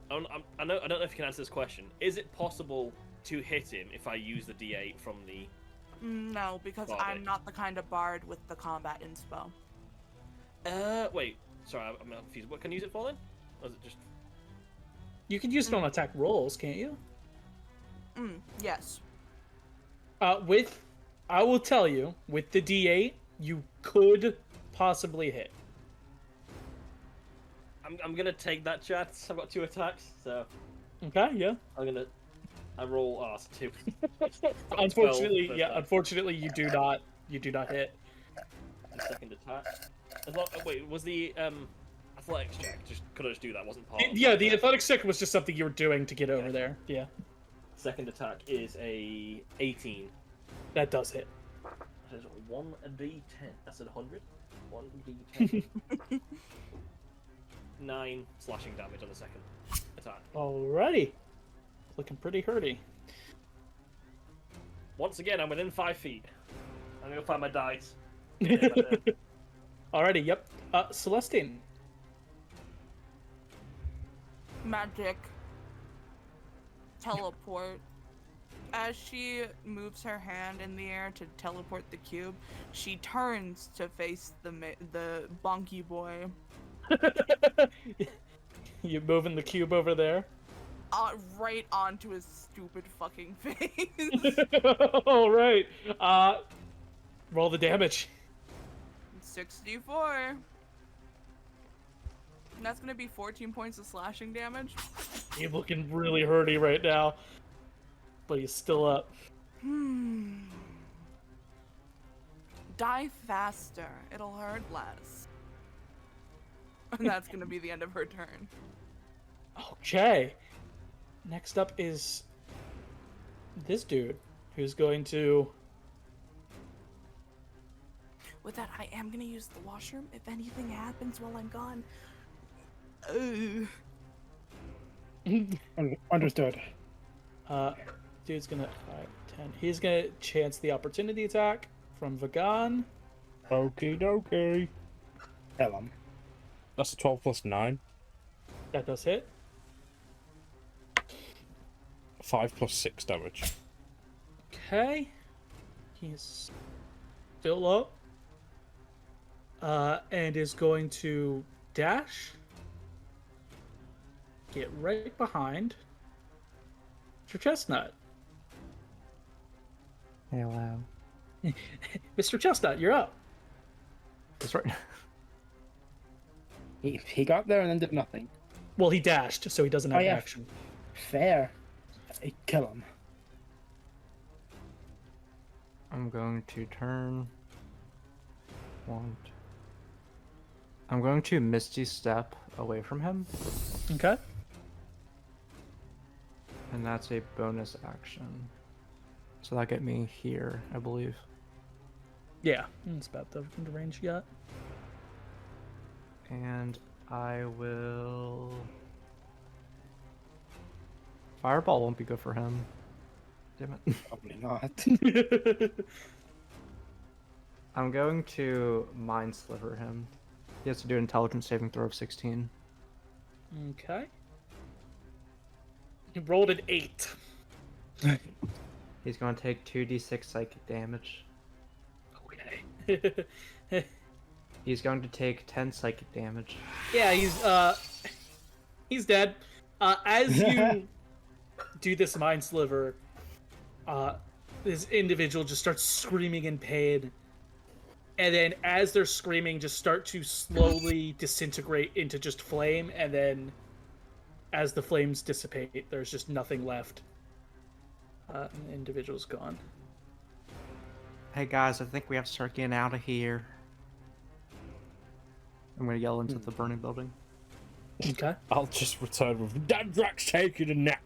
I don't know if you can answer this question. Is it possible to hit him if I use the D8 from the? No, because Bardic. I'm not the kind of bard with the combat inspo. Wait. Sorry, I'm confused. What can you use it for then? Or is it just? You can use it on attack rolls, can't you? Yes. I will tell you, with the D8, you could possibly hit. I'm gonna take that chance. I've got 2 attacks, so Okay, yeah. I roll arse 2. Unfortunately, 12 yeah. Unfortunately, you do not hit. The second attack. Wait, was the athletics check? Could I just do that? Wasn't part. Of Yeah, the athletics check was just something you were doing to get over Yeah. there. Yeah, Second attack is a 18. that does hit. That is 1d10. That's 100. 1d10. 9 slashing damage on the second attack. Alrighty, looking pretty hurty. Once again, I'm within 5 feet. I'm gonna find my dice. Alrighty, yep. Celestine. Magic. Teleport. As she moves her hand in the air to teleport the cube, she turns to face the bonky boy. You moving the cube over there? Right onto his stupid fucking face. Alright. Roll the damage. 64. And that's gonna be 14 points of slashing damage. He's looking really hurty right now. But he's still up. Die faster. It'll hurt less. And that's gonna be the end of her turn. Okay. Next up is this dude, who's going to... With that, I am gonna use the washroom if anything happens while I'm gone. Understood. Dude's gonna 5, 10. He's gonna chance the opportunity attack from Vagan. Okie dokie. Tell him. That's a 12 plus 9. That does hit. 5 plus 6 damage. Okay. He's still up. And is going to dash. Get right behind Mr. Chestnut. Hello. Mr. Chestnut, you're up. That's right. He got there and then did nothing. Well, he dashed, so he doesn't have yeah. action. Fair. Kill him. I'm going to turn. I'm going to Misty Step away from him, Okay. and that's a bonus action. So that'll get me here, I believe. Yeah, that's about the range you got. And I will... Fireball won't be good for him. Damn it. Probably not. I'm going to Mind Sliver him. He has to do an intelligence saving throw of 16. Okay. He rolled an 8. He's going to take 2d6 psychic damage. Okay. He's going to take 10 psychic damage. Yeah, he's dead. As you do this mind sliver, this individual just starts screaming in pain. And then as they're screaming, just start to slowly disintegrate into just flame, and then as the flames dissipate, there's just nothing left. And the individual's gone. Hey guys, I think we have to start getting out of here. I'm gonna yell into the burning building. Okay. I'll just return with Dandrak's taking a nap.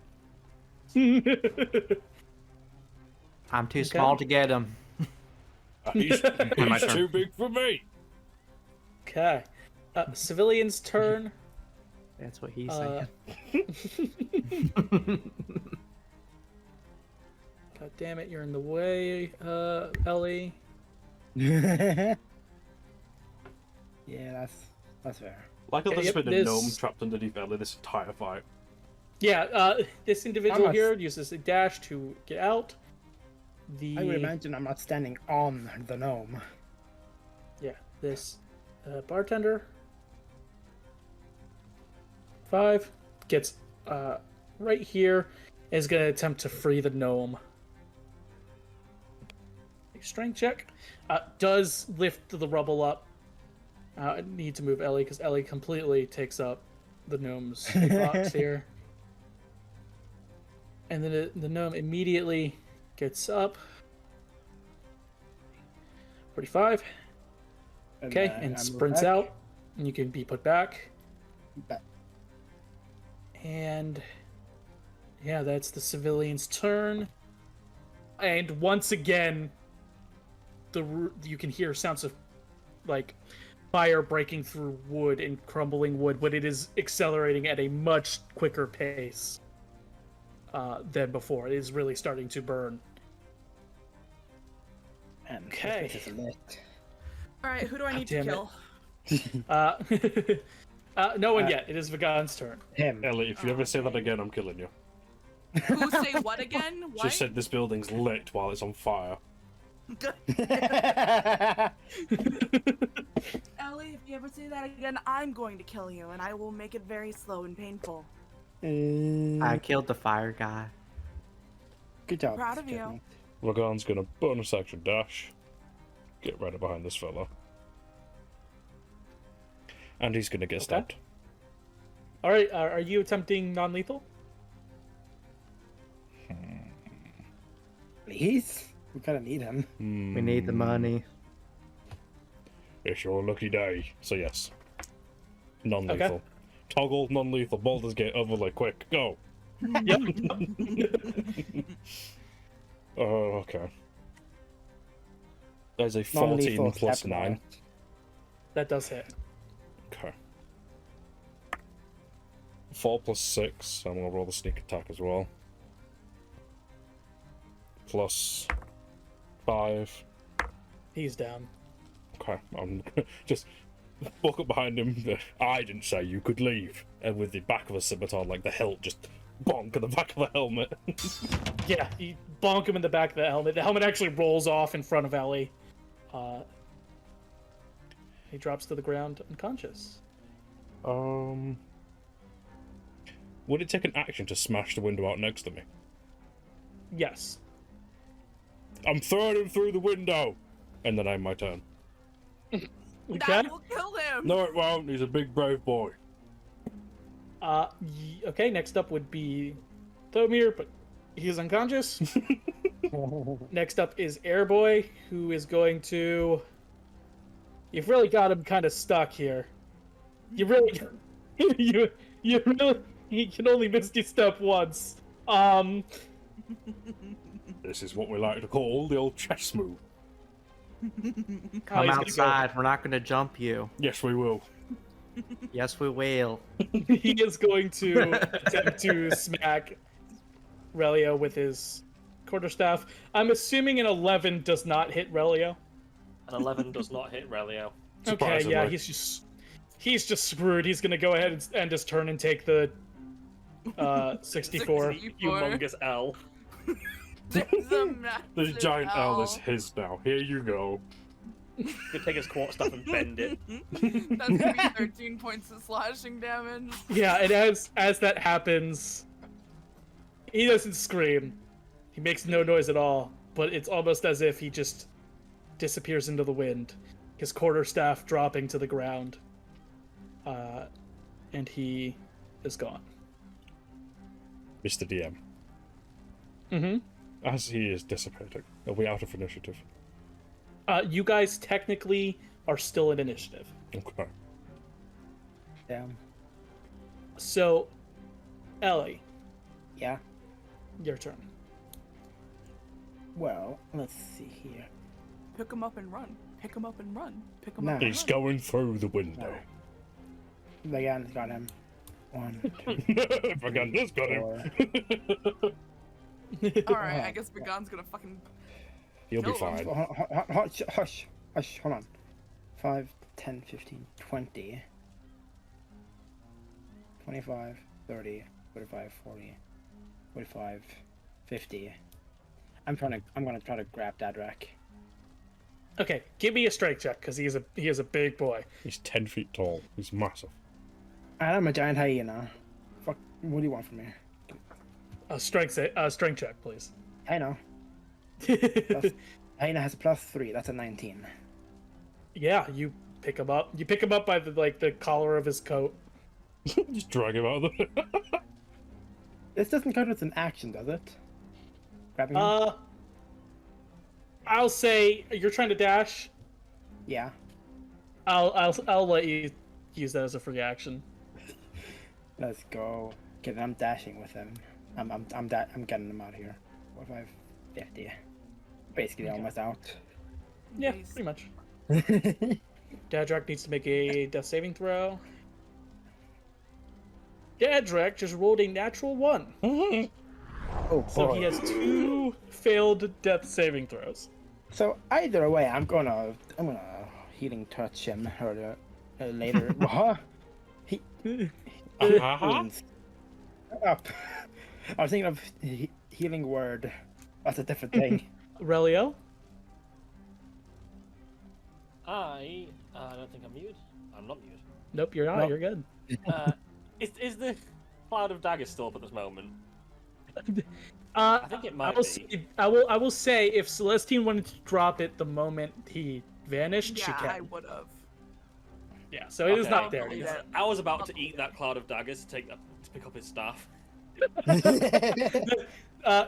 I'm too small to get him. He's My turn. too big for me. Okay. Civilian's turn. That's what he's saying. God damn it, you're in the way, Ellie. Yeah, that's That's fair. Like there's Yep, been a this- gnome trapped underneath Ellie this entire fight. Yeah, this individual not- here uses a dash to get out. I would imagine I'm not standing on the gnome. Yeah, this bartender 5 gets right here, is going to attempt to free the gnome. A strength check. Does lift the rubble up. I need to move Ellie because Ellie completely takes up the gnome's box here. And then the gnome immediately gets up. 45. Okay, and I move sprints back. out. And you can be put back. Back. And yeah, that's the civilian's turn. And once again, you can hear sounds of like fire breaking through wood and crumbling wood, but it is accelerating at a much quicker pace than before. It is really starting to burn. Man, this Okay. place is lit. All right, who do I need to damn it. kill? No one yet. It is Vagon's turn. Him. Ellie, if you ever say that again, I'm killing you. Who say what again? What? She said this building's lit while it's on fire. Ellie, if you ever say that again, I'm going to kill you, and I will make it very slow and painful. I killed the fire guy. Good job. Proud of you. Judgment. Lagan's gonna bonus action dash. Get right up behind this fella. And he's gonna get stabbed. All right, are you attempting non-lethal? Please? We kind of need him. We need the money. It's your lucky day. So yes. Non-lethal. Okay. Toggle, non-lethal, Baldur's Gate, overlay, quick, go! Yep. Oh, okay. There's a 14 Non-lethal plus step 9. That does hit. Okay. 4 plus 6. I'm gonna roll the sneak attack as well. Plus 5. He's down. Okay, I'm just walk up behind him. I didn't say you could leave. And with the back of a scimitar, like the hilt, just bonk at the back of the helmet. Yeah, you bonk him in the back of the helmet. The helmet actually rolls off in front of Ellie. He drops to the ground unconscious. Would it take an action to smash the window out next to me? Yes. I'm throwing him through the window! And then I have my turn. Okay. That will kill him. No, it won't. He's a big, brave boy. Okay, next up would be Thomir, but he's unconscious. Next up is Airboy, who is going to... You've really got him kind of stuck here. You really... you really... He can only misty step once. This is what we like to call the old chess move. Come he's gonna outside. We're not going to jump you. Yes, we will. Yes, we will. He is going to attempt to smack Relio with his quarterstaff. I'm assuming an 11 does not hit Relio. An 11 does not hit Relio. Okay, yeah, Surprisingly. he's just screwed. He's gonna go ahead and end his turn and take the 64. Humongous L. There's a massive This giant L L. is his now. Here you go. You could take his quarterstaff and bend it. That's gonna be 13 points of slashing damage. Yeah, and as that happens, he doesn't scream. He makes no noise at all, but it's almost as if he just disappears into the wind, his quarterstaff dropping to the ground, and he is gone. Mr. DM. Mm-hmm. As he is dissipating, are we out of initiative? You guys technically are still in initiative. Okay. Damn. So, Ellie, Yeah. your turn. Well, let's see here. Pick him up and run. Pick him up and run. Pick him No. up and He's run. going through the window. Megan's got him. 1, 2, If I can just got him. 4. Alright, I guess Begon's gonna fucking. He'll be No. fine. Hush, hold on. 5, 10, 15, 20. 25, 30, 45, 40, 45, 50. I'm gonna try to grab Dadrak. Okay, give me a strength check because he is a big boy. He's 10 feet tall. He's massive. I'm a giant hyena. Fuck, what do you want from me? Strength check, please. I know. Hyena has a +3. That's a 19. Yeah, you pick him up. You pick him up by the collar of his coat. Just drag him out of the. This doesn't count as an action, does it? Grabbing him? I'll say you're trying to dash. Yeah. I'll let you use that as a free action. Let's go. Okay, I'm dashing with him. I'm getting him out of here. 45, 50. Basically almost out. Yeah, Nice. pretty much. Dadrak needs to make a death saving throw. Dadrak just rolled a natural 1. Oh, So he has 2 failed death saving throws. So either way, I'm gonna healing touch him later. What? Wounds. Up. I was thinking of healing word. That's a different thing. Relio? I don't think I'm muted. I'm not muted. Nope, you're not. No. You're good. Is the cloud of daggers still up at this moment? I think it might will be. Say, I will say if Celestine wanted to drop it the moment he vanished, she Yeah, can. I would have. Yeah, so it is Okay. not there Yeah. yet. I was about to eat that cloud of daggers to pick up his staff.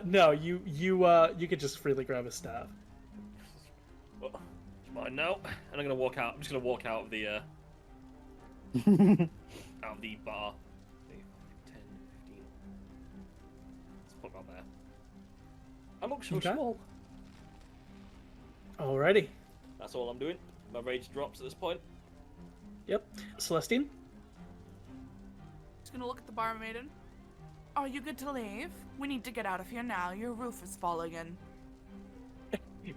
No, you could just freely grab his staff. Oh, do you mind now? And I'm gonna walk out. I'm just gonna walk out of the out of the bar. 10, 15. Let's put that there. I look so Okay. small. Alrighty. That's all I'm doing. My rage drops at this point. Yep. Celestine? Just gonna look at the barmaiden. Are you good to leave? We need to get out of here now. Your roof is falling in.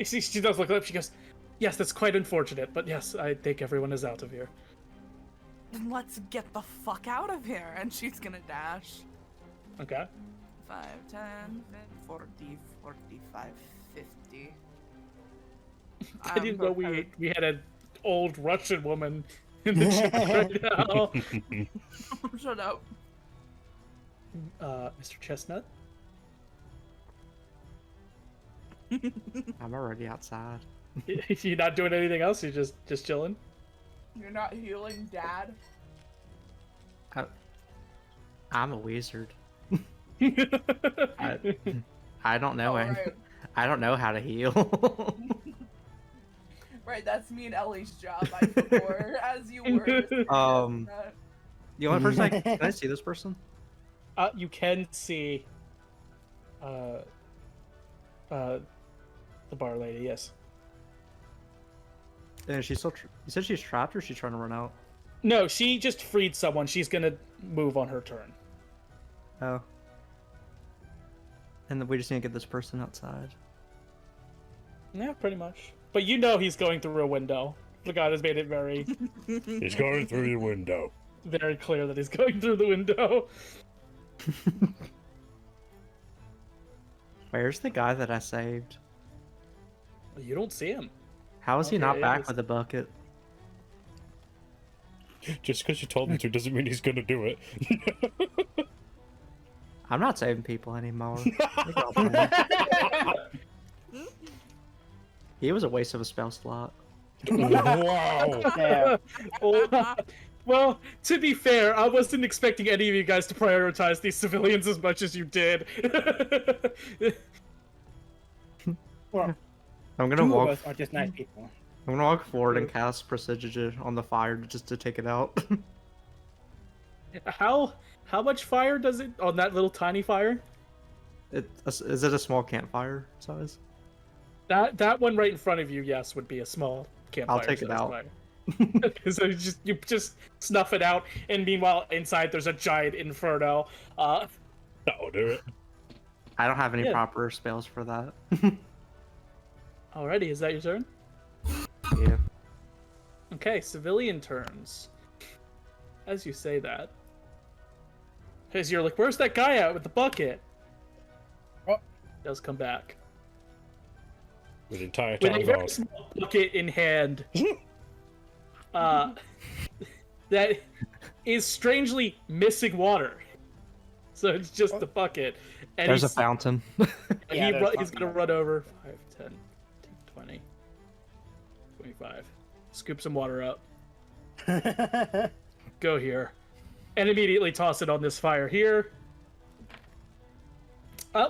She does look up. She goes, "Yes, that's quite unfortunate, but yes, I think everyone is out of here." Then let's get the fuck out of here. And she's gonna dash. Okay. 5, 10, 40, 45, 50. I didn't know we had an old Russian woman in the chat right now. Shut up. Mr. Chestnut? I'm already outside. You're not doing anything else? You're just chilling? You're not healing Dad? I'm a wizard. I don't know. Alright. I don't know how to heal. Right, that's me and Ellie's job. I before, as you were. The only person can I see this person? You can see the bar lady, yes. And she's still. You said she's trapped, or she's trying to run out? No, she just freed someone. She's gonna move on her turn. Oh. And then we just need to get this person outside. Yeah, pretty much. But you know he's going through a window. The god has made it very, He's going through the window. very clear that he's going through the window. Where's the guy that I saved? You don't see him. How is he Okay, not yeah, back it's- with the bucket? Just because you told him to doesn't mean he's gonna do it. I'm not saving people anymore. He was a waste of a spell slot. Wow. Yeah. Well, to be fair, I wasn't expecting any of you guys to prioritize these civilians as much as you did. Well, I'm gonna two of walk. us are just nice people. I'm gonna walk forward and cast Precision on the fire just to take it out. How much fire does it on that little tiny fire? Is it a small campfire size? That one right in front of you, yes, would be a small campfire. I'll take it size out. fire. So you just snuff it out, and meanwhile inside there's a giant inferno. That'll do it. I don't have any Yeah. proper spells for that. Alrighty, is that your turn? Yeah. Okay, civilian turns. As you say that, Because you're like, where's that guy at with the bucket? Oh. Does come back. With the entire With town a very guard. small bucket in hand. That is strangely missing water. So it's just the bucket. And There's a he's- fountain. Yeah, there's he's fucking gonna run over 5, 10, 20, 25. Scoop some water up. Go here. And immediately toss it on this fire here.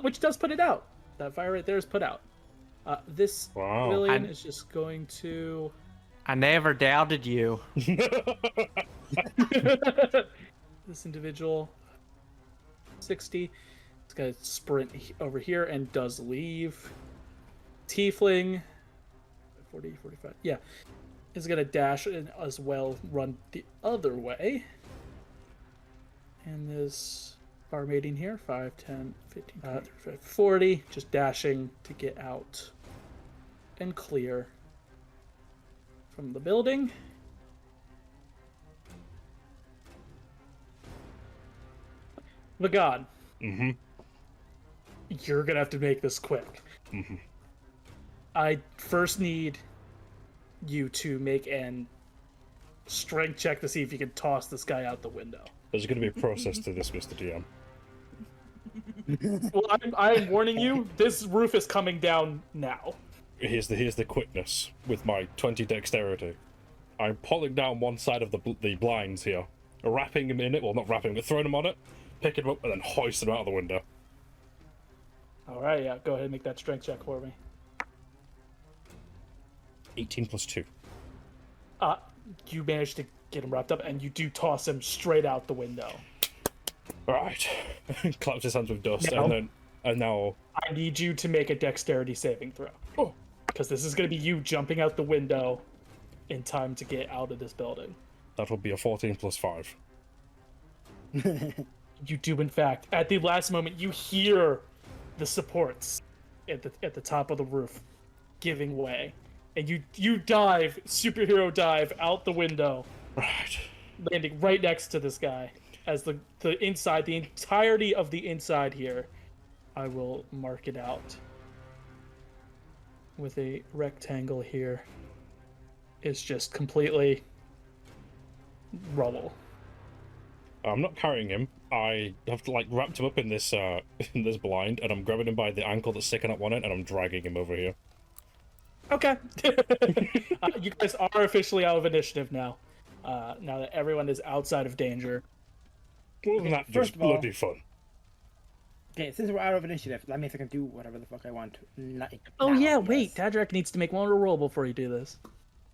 Which does put it out. That fire right there is put out. This Wow. William is just going to... I never doubted you. This individual, 60. It's gonna sprint over here and does leave. Tiefling, 40, 45. Yeah, is gonna dash and as well run the other way. And this barmaiding here, 5, 10, 15, 35, 40. Just dashing to get out and clear from the building. Vagan. Mm-hmm. You're gonna have to make this quick. Mm-hmm. I first need you to make an strength check to see if you can toss this guy out the window. There's going to be a process to this, Mr. DM. Well, I'm warning you. This roof is coming down now. Here's the quickness with my 20 dexterity. I'm pulling down one side of the blinds here, wrapping him in it. Well, not wrapping, but throwing him on it, picking him up, and then hoisting him out of the window. All right, yeah. Go ahead and make that strength check for me. 18 plus 2. You managed to get him wrapped up, and you do toss him straight out the window. Right. Claps his hands with dust, Now- and now I need you to make a dexterity saving throw. Oh, because this is going to be you jumping out the window in time to get out of this building. that will be a 14 plus 5. You do, in fact. At the last moment, you hear the supports at the top of the roof giving way, and you dive, superhero dive out the window, Right. landing right next to this guy. As the inside, the entirety of the inside here, I will mark it out with a rectangle here, is just completely rubble. I'm not carrying him. I have wrapped him up in this in this blind, and I'm grabbing him by the ankle that's sticking up one end, and I'm dragging him over here. Okay. You guys are officially out of initiative now. Now that everyone is outside of danger. Wasn't that First just of all- bloody fun? Okay, since we're out of initiative, that means I can do whatever the fuck I want. Oh now, yeah, yes. wait. Tadrak needs to make one more roll before you do this.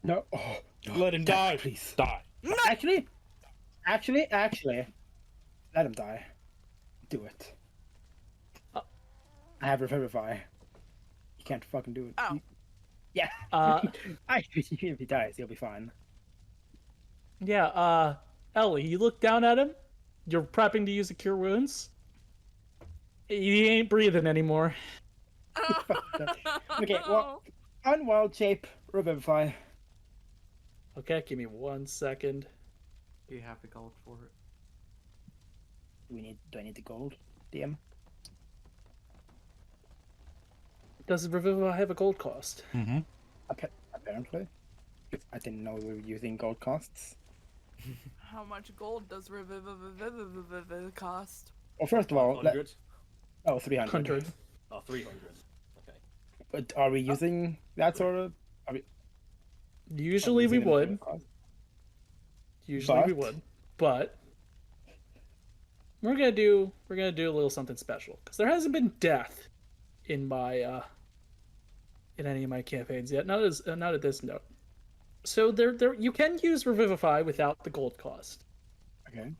No. Oh, Let him die, please. Die. Actually, let him die. Do it. I have Revivify. You can't fucking do it. Oh. Yeah. Actually, if he dies, he'll be fine. Yeah, Ellie, you look down at him. You're prepping to use a Cure Wounds. He ain't breathing anymore. Okay, well, on Wild Shape, Revivify. Okay, give me 1 second. You have the gold for it. Do I need the gold? DM? Does Revivify have a gold cost? Mm-hmm. Apparently. I didn't know we were using gold costs. How much gold does cost? Well, first of all, 100? 300. 100. Oh, 300. Okay. But are we using that sort of? Usually we would. Cost? Usually we But- would. But we're gonna do a little something special. Because there hasn't been death in my in any of my campaigns yet. Not at this note. So there you can use Revivify without the gold cost. Okay.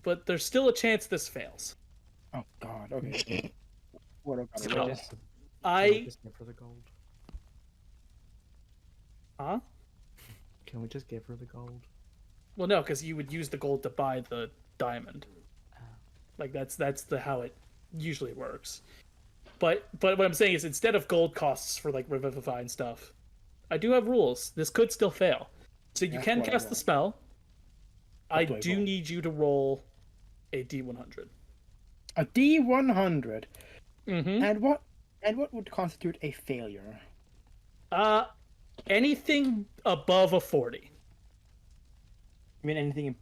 But there's still a chance this fails. Oh God. Okay. What about So- it? Can we I just give her the gold? huh? Can we just give her the gold? Well, no, because you would use the gold to buy the diamond. Like that's how it usually works. But what I'm saying is, instead of gold costs for like Revivify and stuff, I do have rules. This could still fail, so you That's can what I cast the want. spell. I That's what I do want. need you to roll a D100. A D100. Mm-hmm. And what would constitute a failure? Anything above a 40. I mean, anything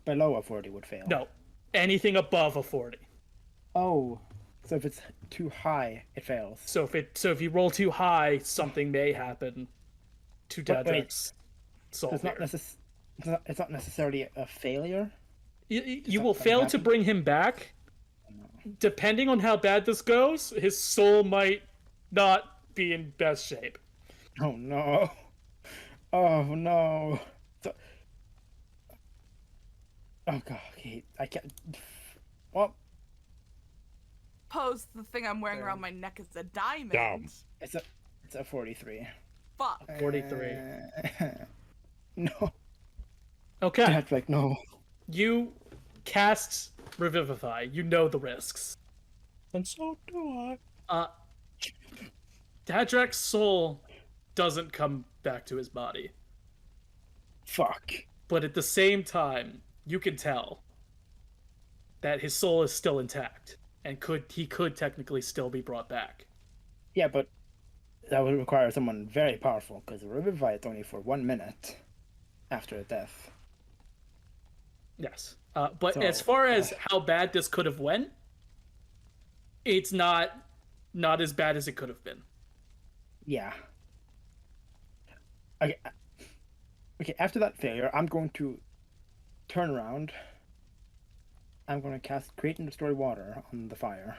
below a 40 would fail. No, anything above a 40. Oh, so if it's too high, it fails. So if you roll too high, something may happen to But wait, Dadrick's So soul. it's not necessarily a failure. You will fail to bring him back. Depending on how bad this goes, his soul might not be in best shape. Oh no! Oh no! So, oh god, okay, I can't. Well, Pose, the thing I'm wearing around my neck is a diamond. Damn. it's a 43. Fuck. 43. No. Okay. That's like no. You cast Revivify. You know the risks. And so do I. Dadrick's soul doesn't come back to his body. Fuck. But at the same time, you can tell that his soul is still intact and he could technically still be brought back. Yeah, but that would require someone very powerful because Revivify is only for 1 minute after a death. Yes. But So, as far as how bad this could have went, it's not as bad as it could have been. Yeah. Okay. Okay, after that failure, I'm going to turn around. I'm going to cast Create and Destroy Water on the fire.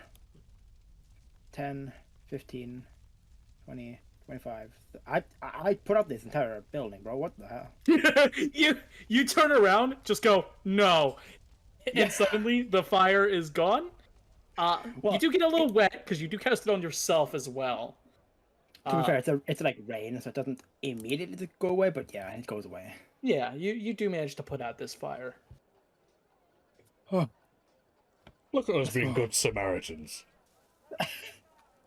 10, 15, 20, 25. I put up this entire building, bro. What the hell? you turn around, just go, no. Yeah. And suddenly the fire is gone. You do get a little wet because you do cast it on yourself as well. To be fair, it's like rain, so it doesn't immediately go away, but yeah, it goes away. Yeah, you do manage to put out this fire. Oh. Look at us being good Samaritans.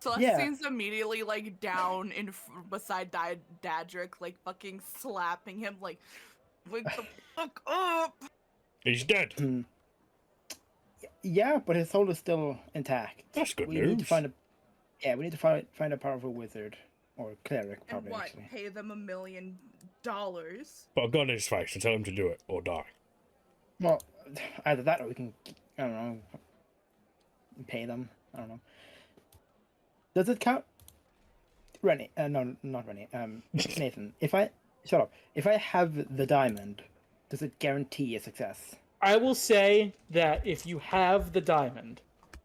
Celestine's immediately like down beside Dadrick, like fucking slapping him, like, wake the fuck up. He's dead. Yeah, but his soul is still intact. That's good we news. Need to we need to find a powerful wizard or cleric, And probably. what? Actually. Pay them $1 million? Put a gun in his face and tell him to do it or die. Well, either that or we can, I don't know, pay them. I don't know. Does it count? Rennie, no, not Rennie. Nathan, if I have the diamond, does it guarantee a success? I will say that if you have the diamond,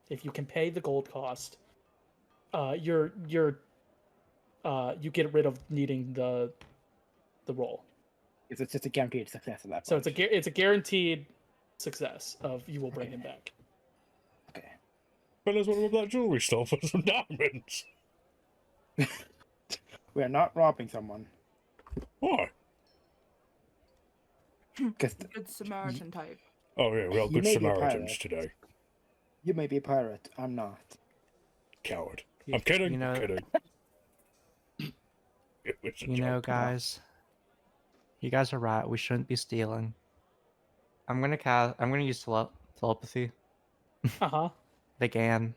if you can pay the gold cost, you get rid of needing the roll. It's just a guaranteed success at that So point. it's a guaranteed success of you will bring him back. Okay. Fellas, what about that jewelry store for some diamonds? We are not robbing someone. Why? Because Good Samaritan type. Oh yeah, we're all You good may be a Samaritans pirate. today. you may be a pirate, I'm not. Coward. I'm kidding. You know- I'm kidding. It was a You know, joke. guys, you guys are right. We shouldn't be stealing. I'm gonna use telepathy. Uh-huh. Again,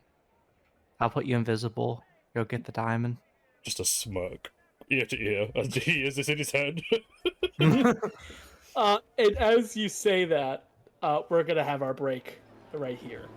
I'll put you invisible. Go get the diamond. Just a smirk. Ear to ear as he hears this in his head. And as you say that, we're gonna have our break right here.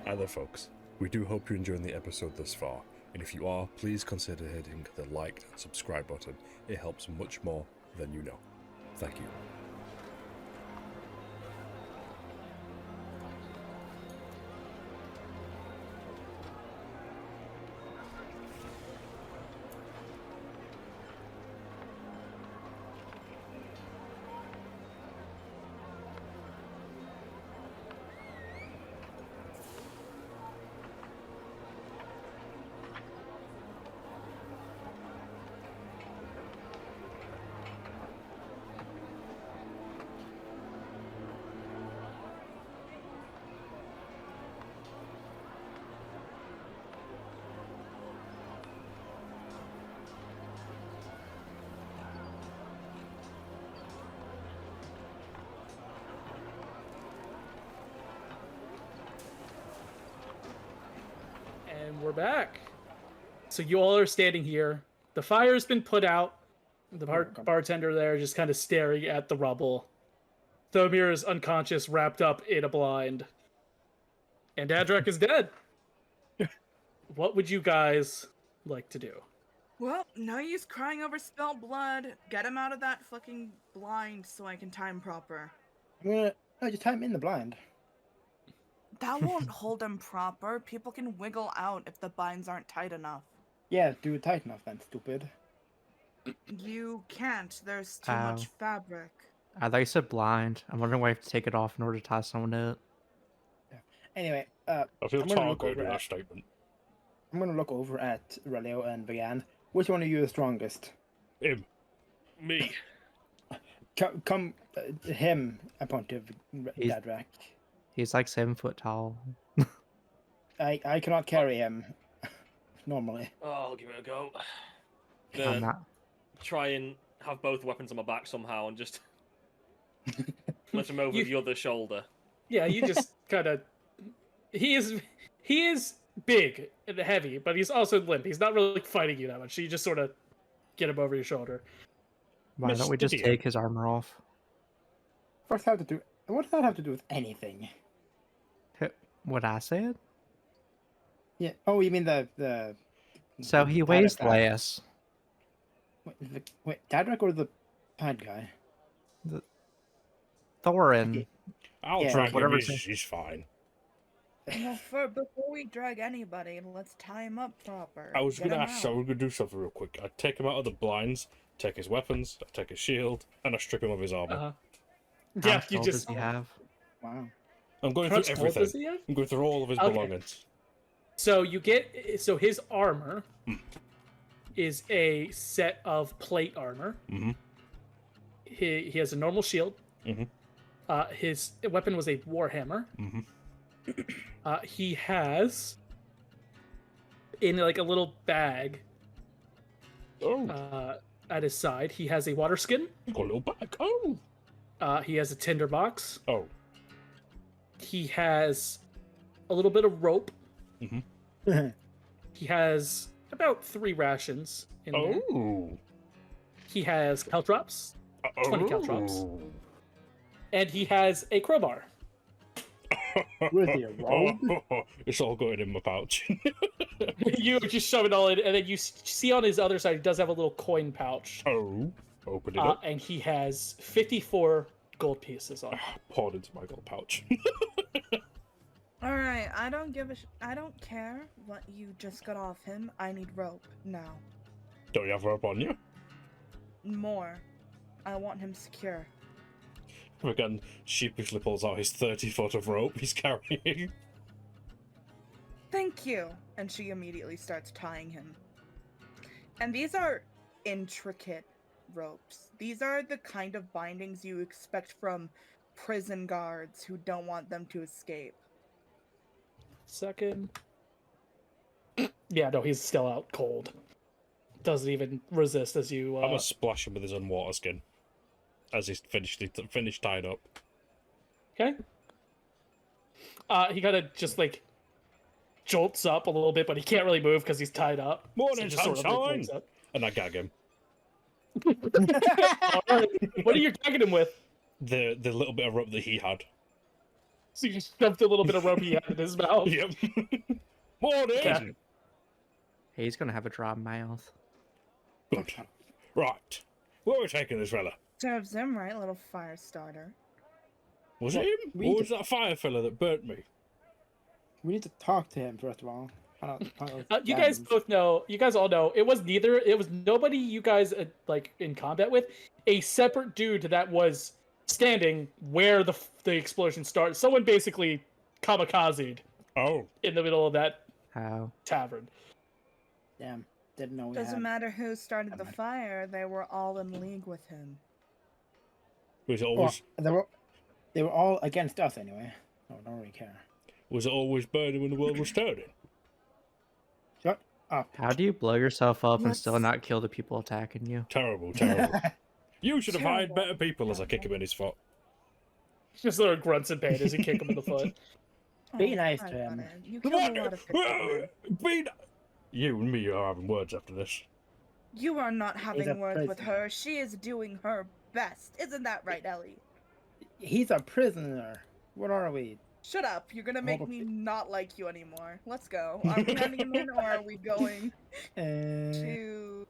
Hi there, folks. We do hope you're enjoying the episode thus far, and if you are, please consider hitting the like and subscribe button. It helps much more than you know. Thank you. we're back. So you all are standing here. The fire's been put out. The bartender there just kind of staring at the rubble. Thomir is unconscious, wrapped up in a blind. And Adrak is dead. What would you guys like to do? Well, no use crying over spilled blood. Get him out of that fucking blind so I can time proper. No, just time in the blind. That won't hold him proper. People can wiggle out if the binds aren't tight enough. Yeah, do it tight enough then, stupid. You can't. There's too much fabric. I thought you said blind. I'm wondering why I have to take it off in order to tie someone to it. Yeah. Anyway, I feel I'm gonna look targeted over with that at- statement. I'm gonna look over at Relio and Vigan. Which one of you is strongest? Him. Me. Come, him. I point to He's- Dadrak. He's like 7 foot tall. I cannot carry him normally. Oh, I'll give it a go. I'm Gonna not. try and have both weapons on my back somehow and just let him over the other shoulder. Yeah, you just kind of. He is big and heavy, but he's also limp. He's not really fighting you that much. So you just sort of get him over your shoulder. Why don't we just Mr. take his armor off? What does that have to do with anything? What I said? Yeah. Oh, you mean the So he the weighs pad guy. less. Wait, Dadrak or the pad guy? Thorin. I'll Yeah, drag him. whatever He's fine. Well, before we drag anybody, let's tie him up proper. I was Get gonna him ask. I out. was gonna do something real quick. I'd take him out of the blinds, take his weapons, I'd take his shield, and I strip him of his armor. Uh-huh. How Yeah, much you gold just. does he have? Wow. I'm going How much through gold does everything. he have? I'm going through all of his Okay. belongings. So you get. So his armor is a set of plate armor. Mm-hmm. He has a normal shield. Mhm. His weapon was a warhammer. Mhm. He has in like a little bag Oh, at his side. He has a water skin. he's got a little bag. Oh. He has a tinder box. Oh. He has a little bit of rope. Mm-hmm. He has about 3 rations in there. Oh. He has caltrops, 20 Oh. caltrops. And he has a crowbar. Where's he, a robe? It's all going in my pouch. You just shove it all in, and then you see on his other side, he does have a little coin pouch. Oh. Open it up. And he has 54 gold pieces on it. Poured into my gold pouch. All right, I don't care what you just got off him. I need rope now. Don't you have rope on you? More. I want him secure. Again, sheepishly pulls out his 30 foot of rope he's carrying. Thank you. And she immediately starts tying him. And these are intricate ropes. These are the kind of bindings you expect from prison guards who don't want them to escape. Second. Yeah, no, he's still out cold. Doesn't even resist as you. I'm gonna splash him with his own water skin as he's finished tied up. Okay. He kind of just like jolts up a little bit, but he can't really move because he's tied up. Morning, just sort of, like, sunshine! wakes up. And I gag him. All right. What are you gagging him with? The little bit of rope that he had. So you just shoved a little bit of rope he had in his mouth. Yep. Morning! Okay. He's gonna have a dry mouth. Good. Right. Where are we taking this fella? Serves him right, little fire starter. Was it him? we Or need was that fire fella that burnt me? We need to talk to him first of all. You guys both know. You guys all know. It was neither. It was nobody. You guys like in combat with a separate dude that was standing where the explosion started. Someone basically kamikazed Oh. in the middle of that How? tavern. Damn, didn't know we Doesn't had. matter who started the Never mind. fire, they were all in league with him. Was it Well, always they were all against us anyway. So I don't really care. burning when the world was turning? Shut up. How do you blow yourself up and Let's- still not kill the people attacking you? Terrible, terrible. You should have hired Terrible. better people as I kick him in his foot. Just sort of grunts in pain as you kick him in the foot. Be nice hi, to him. Ryan. You killed a lot of good people. You and me are having words after this. You are not He's having a words with prisoner. her. She is doing her best. Isn't that right, Ellie? He's a prisoner. What are we? Shut up. You're gonna make Hold me up. not like you anymore. Let's go. Are we handing him in or are we going Uh, to...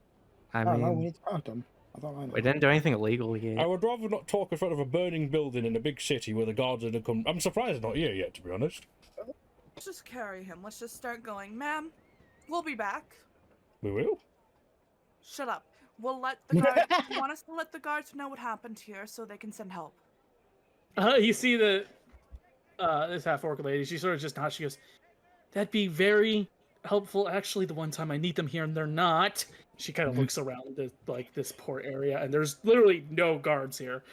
I I don't know. We mean, need to talk to him. I don't know. we didn't do anything illegal yet. I would rather not talk in front of a burning building in a big city where the guards are to come. I'm surprised it's not here yet, to be honest. Let's just carry him. Let's just start going. Ma'am, we'll be back. We will. Shut up. We'll let the guards... You want us to let the guards know what happened here so they can send help? You see the this half-orc lady. She sort of just nods. She goes, "That'd be very helpful. Actually, the one time I need them here and they're not." She kind of looks around this poor area, and there's literally no guards here.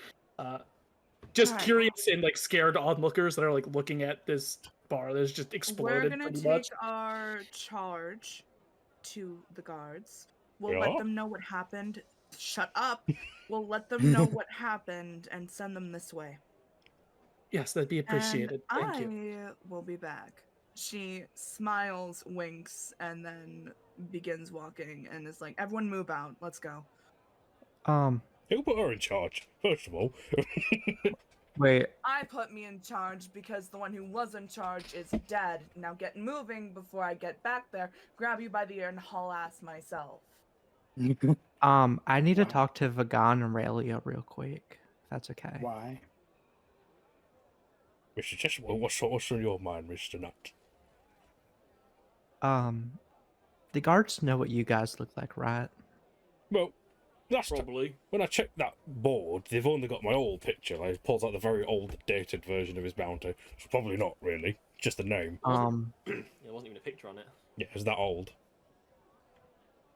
Just Alright. curious and like scared onlookers that are like looking at this bar that's just We're exploded gonna pretty take much. our charge to the guards. We'll Yeah? let them know what happened. Shut up. We'll let them know what happened and send them this way. Yes, that'd be appreciated. And Thank you. I will be back. She smiles, winks, and then begins walking and is like, "Everyone move out. Let's go." Who put her in charge, first of all? Wait, I put me in charge because the one who was in charge is dead. Now get moving before I get back there, grab you by the ear, and haul ass myself. I need to talk to Vagan and Raelia real quick. If that's okay. Why? Mr. Cheshire, what's on your mind, Mr. Nut? The guards know what you guys look like, right? Well, last time, Probably. when I checked that board, they've only got my old picture. Like, he pulls out the very old, dated version of his bounty. It's probably not really, just the name. There wasn't even a picture on it. Yeah, it's that old.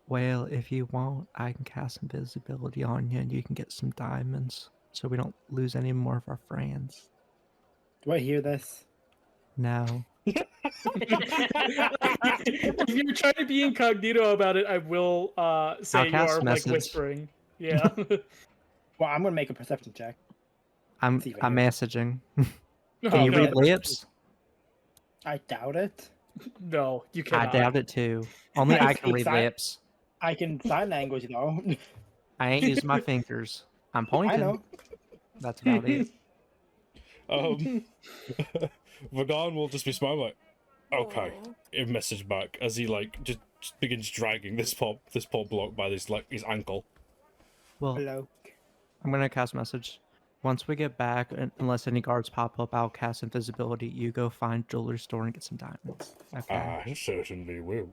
Well, if you want, I can cast invisibility on you and you can get some diamonds so we don't lose any more of our friends. Do I hear this? No. If you're trying to be incognito about it, I will say I'll you cast are message. like whispering. Yeah. Well, I'm gonna make a perception check. I'm See if I I'm hear messaging. Oh, Can you no. read lips? I doubt it. No, you I cannot. doubt it too. Only I can read Exact- lips. I can sign language though. I ain't using my fingers. I'm I pointing. know. That's about it. Vagan will just be smiling like, okay. Oh. A message back as he like just begins dragging this poor bloke by his his ankle. Well, Hello. I'm gonna cast message. Once we get back, unless any guards pop up, I'll cast invisibility. You go find jewelry store and get some diamonds. Okay. I certainly will.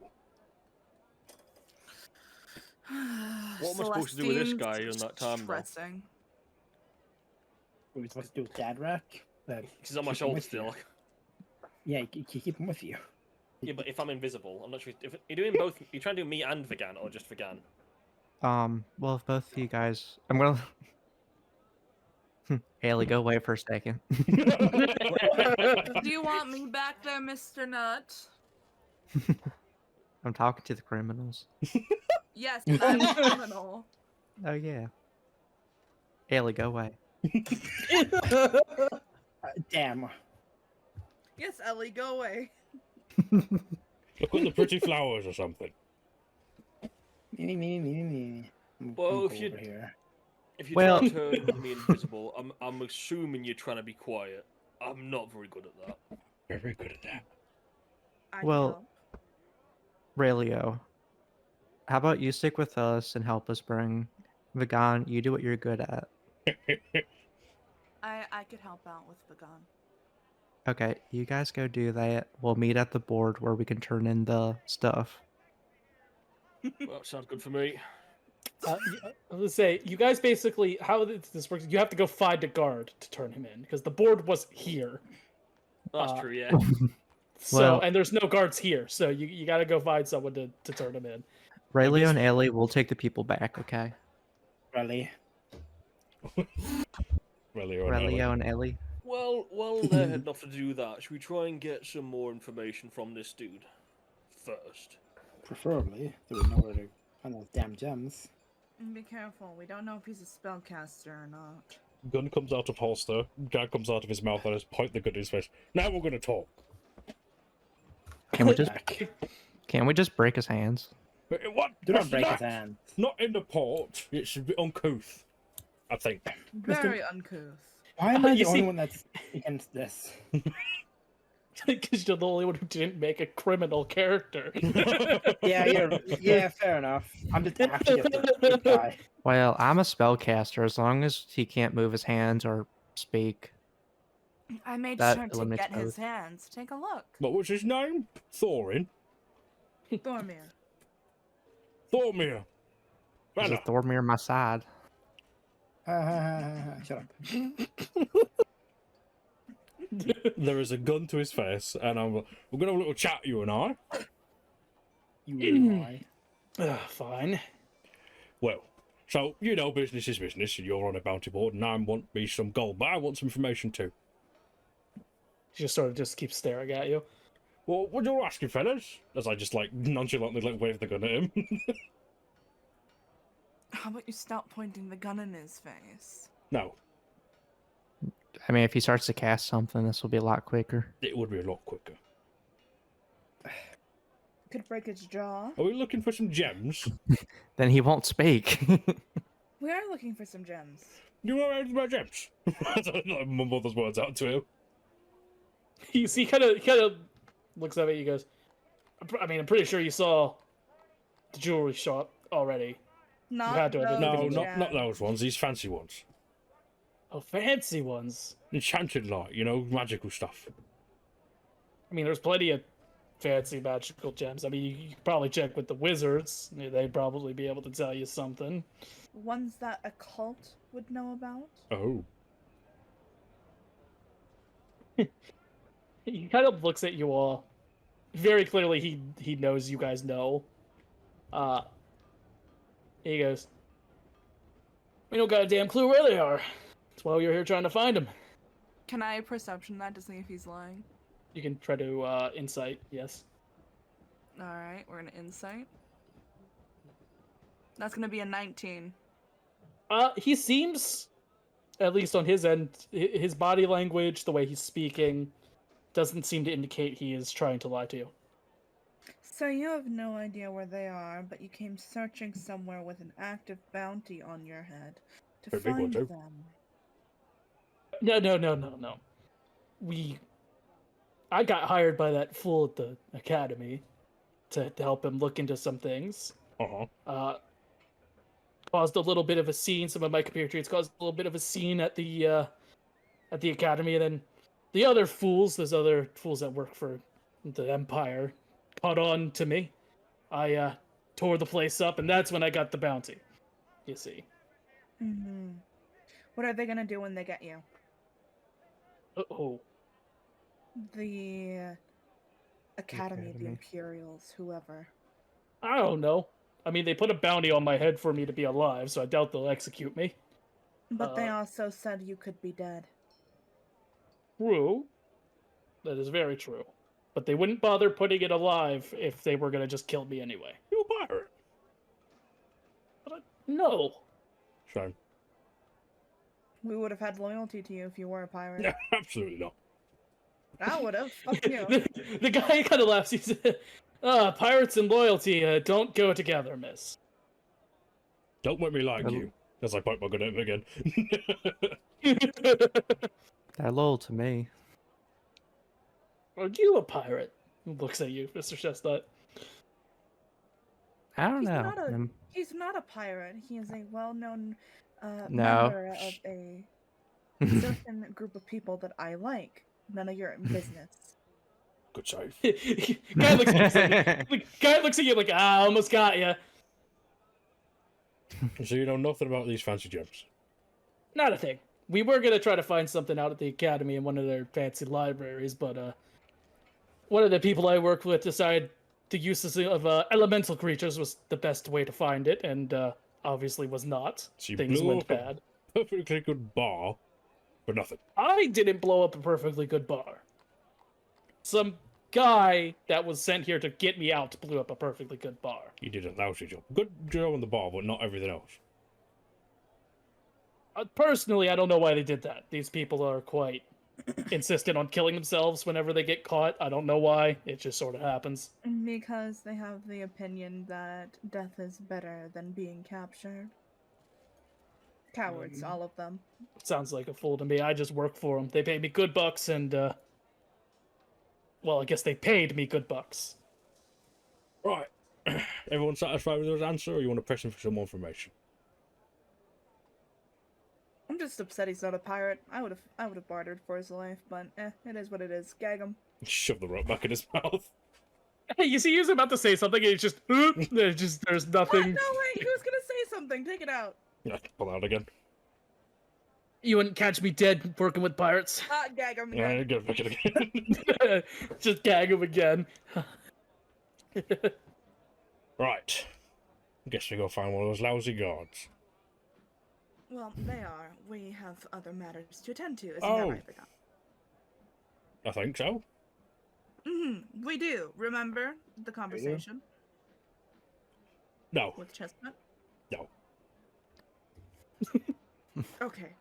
What am I supposed to do with this guy in that time, though? Stressing. What are we supposed to do with Dad Rack? He's on my shoulder still. Yeah, you keep him with you. Yeah, but if I'm invisible, I'm not sure. If you're doing both, you're trying to do me and Vagan, or just Vagan? Well, if both of you guys, I'm gonna. Haley, go away for a second. Do you want me back there, Mr. Nut? I'm talking to the criminals. Yes, that criminal. Oh yeah. Haley, go away. Damn. Yes, Ellie, go away. Look at the pretty flowers or something. Me. Well, if you- over here. If you're Well- trying to turn me invisible, I'm assuming you're trying to be quiet. I'm not very good at that. Very good at that. I Well- Raelio, how about you stick with us and help us bring Vagan? You do what you're good at. I could help out with Vagan. Okay, you guys go do that. We'll meet at the board where we can turn in the stuff. Well, that sounds good for me. I was gonna say, you guys basically, how this works, you have to go find a guard to turn him in, because the board was here. That's true, yeah. So, Well- and there's no guards here, so you gotta go find someone to turn him in. Raelio and Ellie will take the people back, okay? Really? Raelio and Ellie. Well, while they're heading off to do that, should we try and get some more information from this dude first? Preferably. There was nowhere to find those damn gems. And be careful. We don't know if he's a spellcaster or not. Gun comes out of holster. Gag comes out of his mouth and just point the gun in his face. Now we're gonna talk. Can we just Back. break his hands? What? Do not break Not- his hand. Not in the port. It's a bit uncouth, I think. Very uncouth. Why am I the You only see- one that's against this? Because you're the only one who didn't make a criminal character. Yeah, fair enough. I'm just actually just a good guy. Well, I'm a spellcaster. As long as he can't move his hands or speak. I made That sure to eliminates get his both. hands. Take a look. What was his name? Thorin? Thormir. Thormir. There's a Banner. Thormir on my side. Shut up. There is a gun to his face, and we're gonna have a little chat, you and I. You really lie. Fine. Well, so you know, business is business, and you're on a bounty board, and I want me some gold, but I want some information too. She just sort of just keeps staring at you. Well, what you're asking, fellas? As I just like nonchalantly like wave the gun at him. How about you stop pointing the gun in his face? No, I mean, if he starts to cast something, this will be a lot quicker. it would be a lot quicker. Could break its jaw. Are we looking for some gems? Then he won't speak. We are looking for some gems. Do you know anything about gems? I don't know, mumble those words out to him. You see, kind of looks at me. He goes, I'm pretty sure you saw the jewelry shop already. Not had to have those No, gems. not those ones. These fancy ones. Oh, fancy ones. Enchanted light, you know, magical stuff. I mean, there's plenty of fancy magical gems. I mean, you could probably check with the wizards. They'd probably be able to tell you something. Ones that a cult would know about. Oh. He kind of looks at you all. Very clearly, he knows you guys know. He goes, "We don't got a damn clue where they are. That's why you're here trying to find them." Can I perception that to see if he's lying? You can try to insight, yes. Alright, we're gonna insight. That's gonna be a 19. He seems, at least on his end, his body language, the way he's speaking, doesn't seem to indicate he is trying to lie to you. So you have no idea where they are, but you came searching somewhere with an active bounty on your head to Very big one, find too. them. No. I got hired by that fool at the academy to help him look into some things. Uh-huh. Caused a little bit of a scene. Some of my compatriots caused a little bit of a scene at the academy, and then the other fools, those other fools that work for the Empire, caught on to me. I tore the place up, and that's when I got the bounty. You see. Mm-hmm. What are they gonna do when they get you? Oh. The Academy, the Academy. Imperials, whoever. I don't know. I mean, they put a bounty on my head for me to be alive, so I doubt they'll execute me. But they also said you could be dead. True. That is very true. But they wouldn't bother putting it alive if they were gonna just kill me anyway. You're a pirate. No. Shame. We would have had loyalty to you if you were a pirate. No, absolutely not. I would have. Fuck you. The guy kind of laughs. He said, pirates and loyalty don't go together, miss. Don't make me like you. As I point my gun at him again. They're loyal to me. Are you a pirate? He looks at you, Mr. Chestnut. I don't He's know. not a- Um, He's not a pirate. He is a well-known No. member of a certain group of people that I like. None of your business. Good save. Guy looks at you like, guy looks at you like, I almost got you. So you know nothing about these fancy gems. Not a thing. We were gonna try to find something out at the academy in one of their fancy libraries, but one of the people I work with decided the uses of elemental creatures was the best way to find it, and obviously was not. So you Things blew went up a bad. perfectly good bar for nothing. I didn't blow up a perfectly good bar. Some guy that was sent here to get me out blew up a perfectly good bar. You did a lousy job. Good job on the bar, but not everything else. Personally, I don't know why they did that. These people are quite insistent on killing themselves whenever they get caught. I don't know why. It just sort of happens. Because they have the opinion that death is better than being captured. Cowards, all of them. Sounds like a fool to me. I just work for them. They pay me good bucks and, well, I guess they paid me good bucks. Right. Everyone satisfied with his answer, or you want to press him for some more information? I'm just upset he's not a pirate. I would have bartered for his life, but it is what it is. Gag him. Shove the rope back in his mouth. Hey, you see, he was about to say something, and it's just, there's nothing. What? No, wait, he was gonna say something. Take it out. Yeah, pull out again. You wouldn't catch me dead working with pirates. Gag him. Yeah, Again. go back in again. Just gag him again. Right. Guess we go find one of those lousy guards. Well, they are. We have other matters to attend to. Isn't that Oh. right, Vicon? I think so. We do. Remember the conversation No. with Chestnut? No. Okay.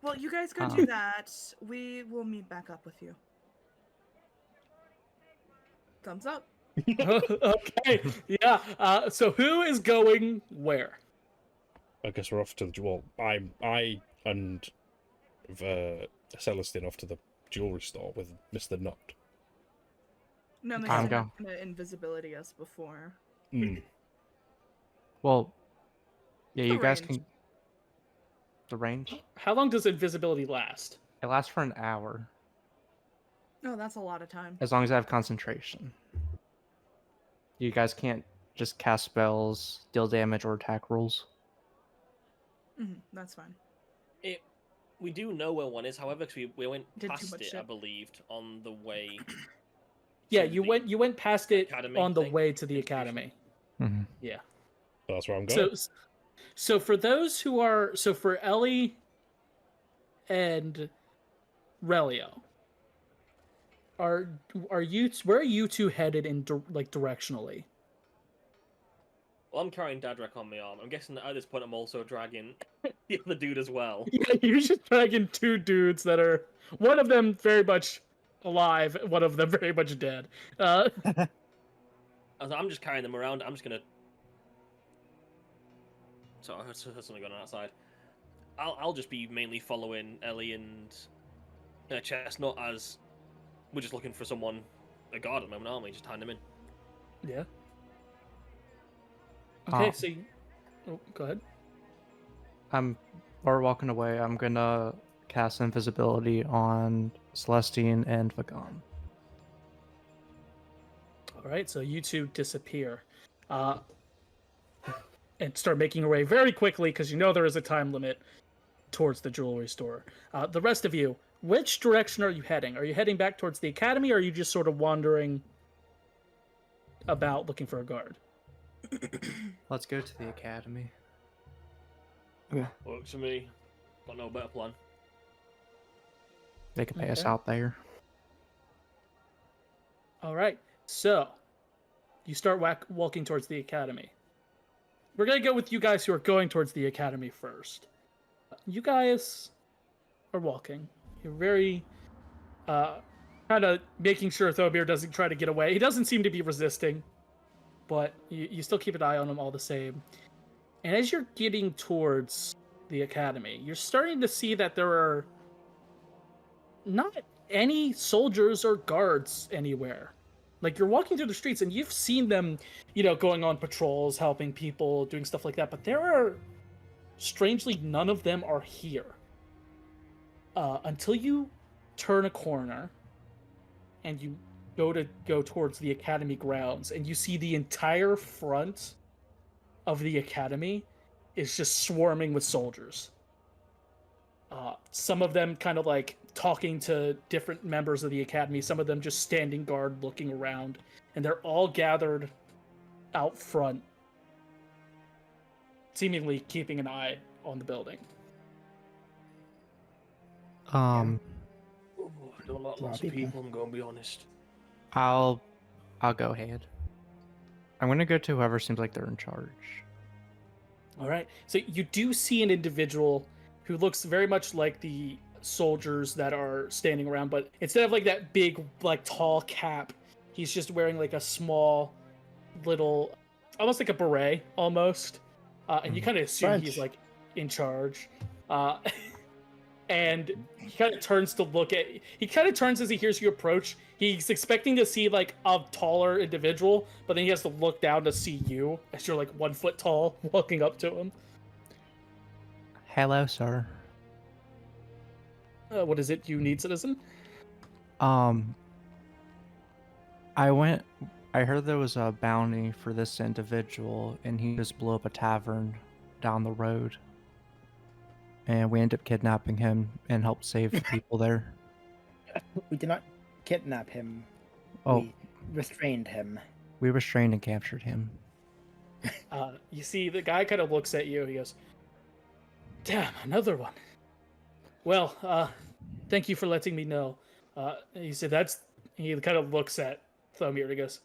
Well, you guys go do that. We will meet back up with you. Thumbs up. Okay, yeah. So who is going where? I guess we're off to the well. I and Celestine off to the jewelry store with Mr. Nut. No, they I'm said go. gonna invisibility us before. Well, yeah, The you guys range. can. The range? How long does invisibility last? It lasts for an hour, Oh, that's a lot of time. as long as I have concentration. You guys can't just cast spells, deal damage, or attack rolls. That's fine. We do know where one is, however, because we went Did too past much it, shit. I believed, on the way. Yeah, to you the went past it academy on the thing. way to the academy. Mm-hmm. Yeah. That's where I'm going. So for those who are for Ellie and Relio, where are you two headed in directionally? Well, I'm carrying Dadrak on my arm. I'm guessing that at this point I'm also dragging the other dude as well. Yeah, you're just dragging two dudes that are one of them very much alive, one of them very much dead. I'm just carrying them around. I'm just gonna. So I heard something going on outside. I'll just be mainly following Ellie and Chestnut as we're just looking for someone, a guard at the moment, aren't we? Just tying them in. Yeah. Okay, Um, so go ahead. While we're walking away, I'm gonna cast invisibility on Celestine and Vagon. All right, so you two disappear, and start making your way very quickly because you know there is a time limit towards the jewelry store. The rest of you, which direction are you heading? Are you heading back towards the academy, or are you just sort of wandering about looking for a guard? Let's go to the academy. Works for me. Got no better plan. They can pay us Okay. out there. All right, so you start walking towards the academy. We're gonna go with you guys who are going towards the academy first. You guys are walking. You're very kind of making sure Thobir doesn't try to get away. He doesn't seem to be resisting, but you still keep an eye on him all the same. And as you're getting towards the academy, you're starting to see that there are not any soldiers or guards anywhere. Like, you're walking through the streets and you've seen them, going on patrols, helping people, doing stuff like that, but there are, strangely, none of them are here. Until you turn a corner and you go towards the academy grounds and you see the entire front of the academy is just swarming with soldiers. Some of them kind of like talking to different members of the academy, some of them just standing guard looking around, and they're all gathered out front, seemingly keeping an eye on the building. I don't like Wow, lots of people. people, I'm gonna be honest. I'll go ahead. I'm gonna go to whoever seems like they're in charge. All right. So you do see an individual who looks very much like the soldiers that are standing around, but instead of like that big, like tall cap, he's just wearing like a small, little, almost like a beret, almost. And you kind of assume he's like in charge. And he kind of turns to look at. He kind of turns as he hears you approach. He's expecting to see like a taller individual, but then he has to look down to see you as you're like 1 foot tall, walking up to him. Hello, sir. What is it you need, citizen? I heard there was a bounty for this individual, and he just blew up a tavern down the road. And we ended up kidnapping him and helped save the people there. We did not kidnap him. Oh, We restrained him. we restrained and captured him. You see, the guy kind of looks at you. He goes, "Damn, another one. Well, thank you for letting me know." He said, He kind of looks at Thomir and he goes,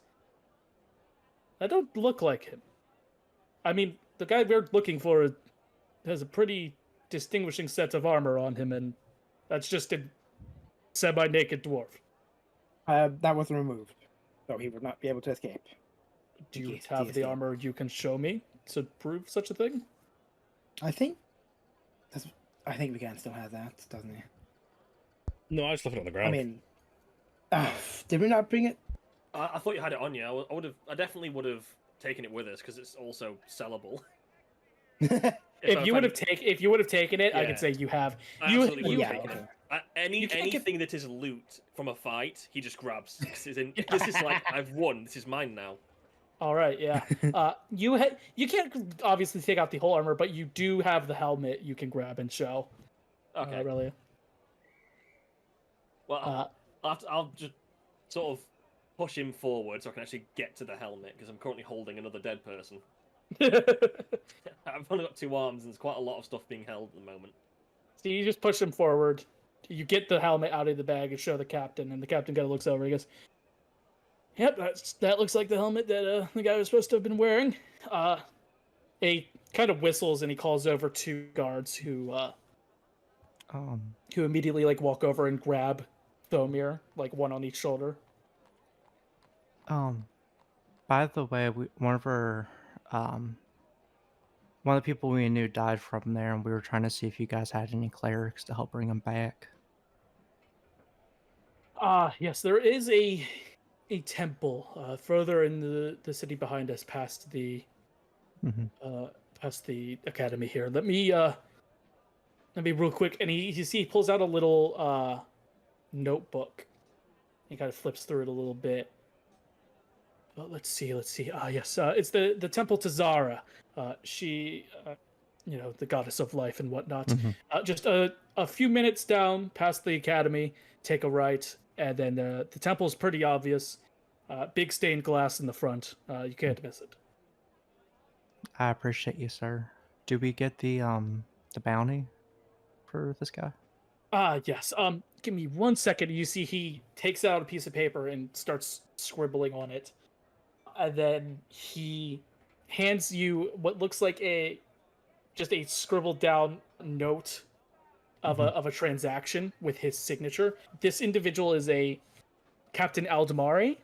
"That don't look like him. I mean, the guy we're looking for has a pretty distinguishing set of armor on him, and that's just a semi-naked dwarf. That was removed, so he would not be able to escape. Do you Yes, have yes, the yes. armor you can show me to prove such a thing?" I think we can still have that, doesn't he? No, I just left it on the ground. I mean, did we not bring it? I thought you had it on you. I definitely would have taken it with us because it's also sellable. If you would have taken it, I Yeah. could say you have. I You, absolutely would you, have taken okay. it. You can't get- Anything that is loot from a fight, he just grabs. This is like, I've won. This is mine now. all right, yeah. You can't obviously take out the whole armor, but you do have the helmet you can grab and show. Okay. Aurelia. Well, I'll just sort of push him forward so I can actually get to the helmet because I'm currently holding another dead person. I've only got 2 arms and there's quite a lot of stuff being held at the moment. So you just push him forward. You get the helmet out of the bag and show the captain, and the captain kind of looks over. He goes, "Yep, that looks like the helmet that the guy was supposed to have been wearing." He kind of whistles and he calls over 2 guards who immediately like walk over and grab Thomir, like one on each shoulder. By the way, one of the people we knew died from there, and we were trying to see if you guys had any clerics to help bring him back. Yes, there is a temple further in the city behind us, past the academy here. Let me real quick. And he pulls out a little notebook. He kind of flips through it a little bit. Well, let's see. Yes, it's the temple to Zara. She, the goddess of life and whatnot. Just a few minutes down past the academy, take a right, and then the temple's pretty obvious. Big stained glass in the front. You can't miss it. I appreciate you, sir. Do we get the bounty for this guy? Yes. Give me 1 second. You see he takes out a piece of paper and starts scribbling on it. And then he hands you what looks like just a scribbled down note of a transaction with his signature. This individual is a Captain Aldemari.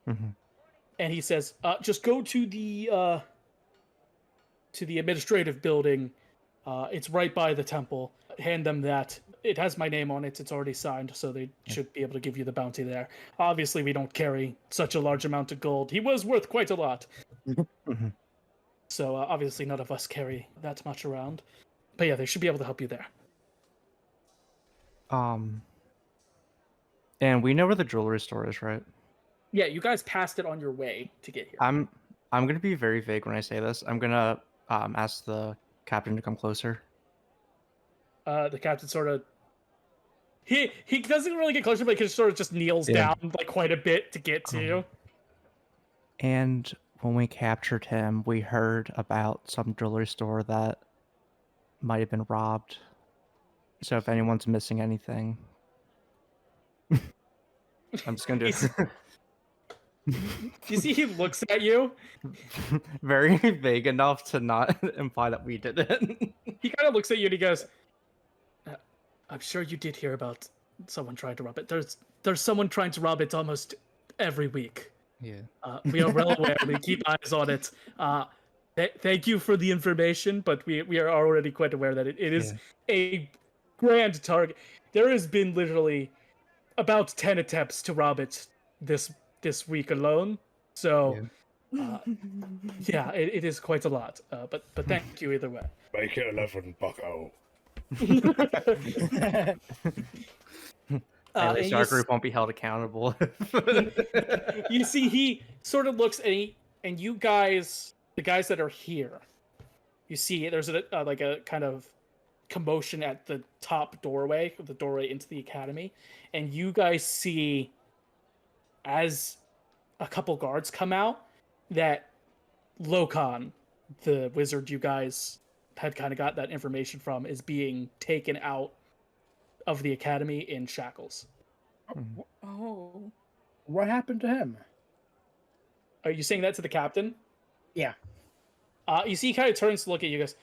And he says, just go to the administrative building. It's right by the temple. Hand them that. It has my name on it. It's already signed, so they should be able to give you the bounty there. Obviously, we don't carry such a large amount of gold. He was worth quite a lot. So obviously none of us carry that much around. But yeah, they should be able to help you there. And we know where the jewelry store is, right? Yeah, you guys passed it on your way to get here. I'm gonna be very vague when I say this. I'm gonna ask the captain to come closer. The captain sort of he doesn't really get closer, but he sort of just kneels down like quite a bit to get to you. And when we captured him, we heard about some jewelry store that might have been robbed. So if anyone's missing anything, I'm just gonna do it. You see, he looks at you. Very vague enough to not imply that we did it. He kind of looks at you and he goes, I'm sure you did hear about someone trying to rob it. There's someone trying to rob it almost every week. Yeah. We are well aware. We keep eyes on it. Thank you for the information, but we are already quite aware that it is a grand target. There has been literally about 10 attempts to rob it this week alone. So, it is quite a lot. But thank you either way. Make it 11, bucko. At least our group won't be held accountable. You see, he sort of looks and you guys, the guys that are here, you see there's a kind of commotion at the top doorway, the doorway into the academy, and you guys see as a couple guards come out that Lokon, the wizard you guys had kind of got that information from, is being taken out of the academy in shackles. Oh. What happened to him? Are you saying that to the captain? Yeah. You see, he kind of turns to look at you guys.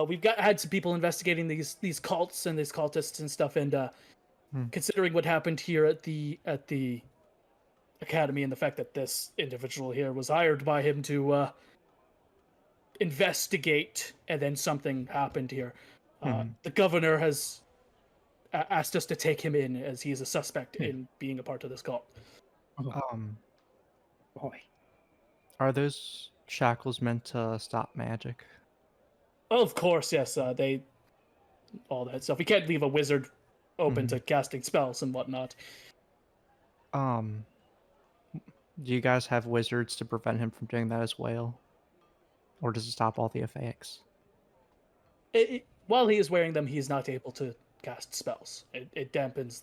We've had some people investigating these cults and these cultists and stuff, and considering what happened here at the academy and the fact that this individual here was hired by him to investigate, and then something happened here. The governor has asked us to take him in as he is a suspect in being a part of this cult. Boy. Are those shackles meant to stop magic? Of course, yes. All that stuff. We can't leave a wizard open to casting spells and whatnot. Do you guys have wizards to prevent him from doing that as well? Or does it stop all the effects? While he is wearing them, he is not able to cast spells. It dampens.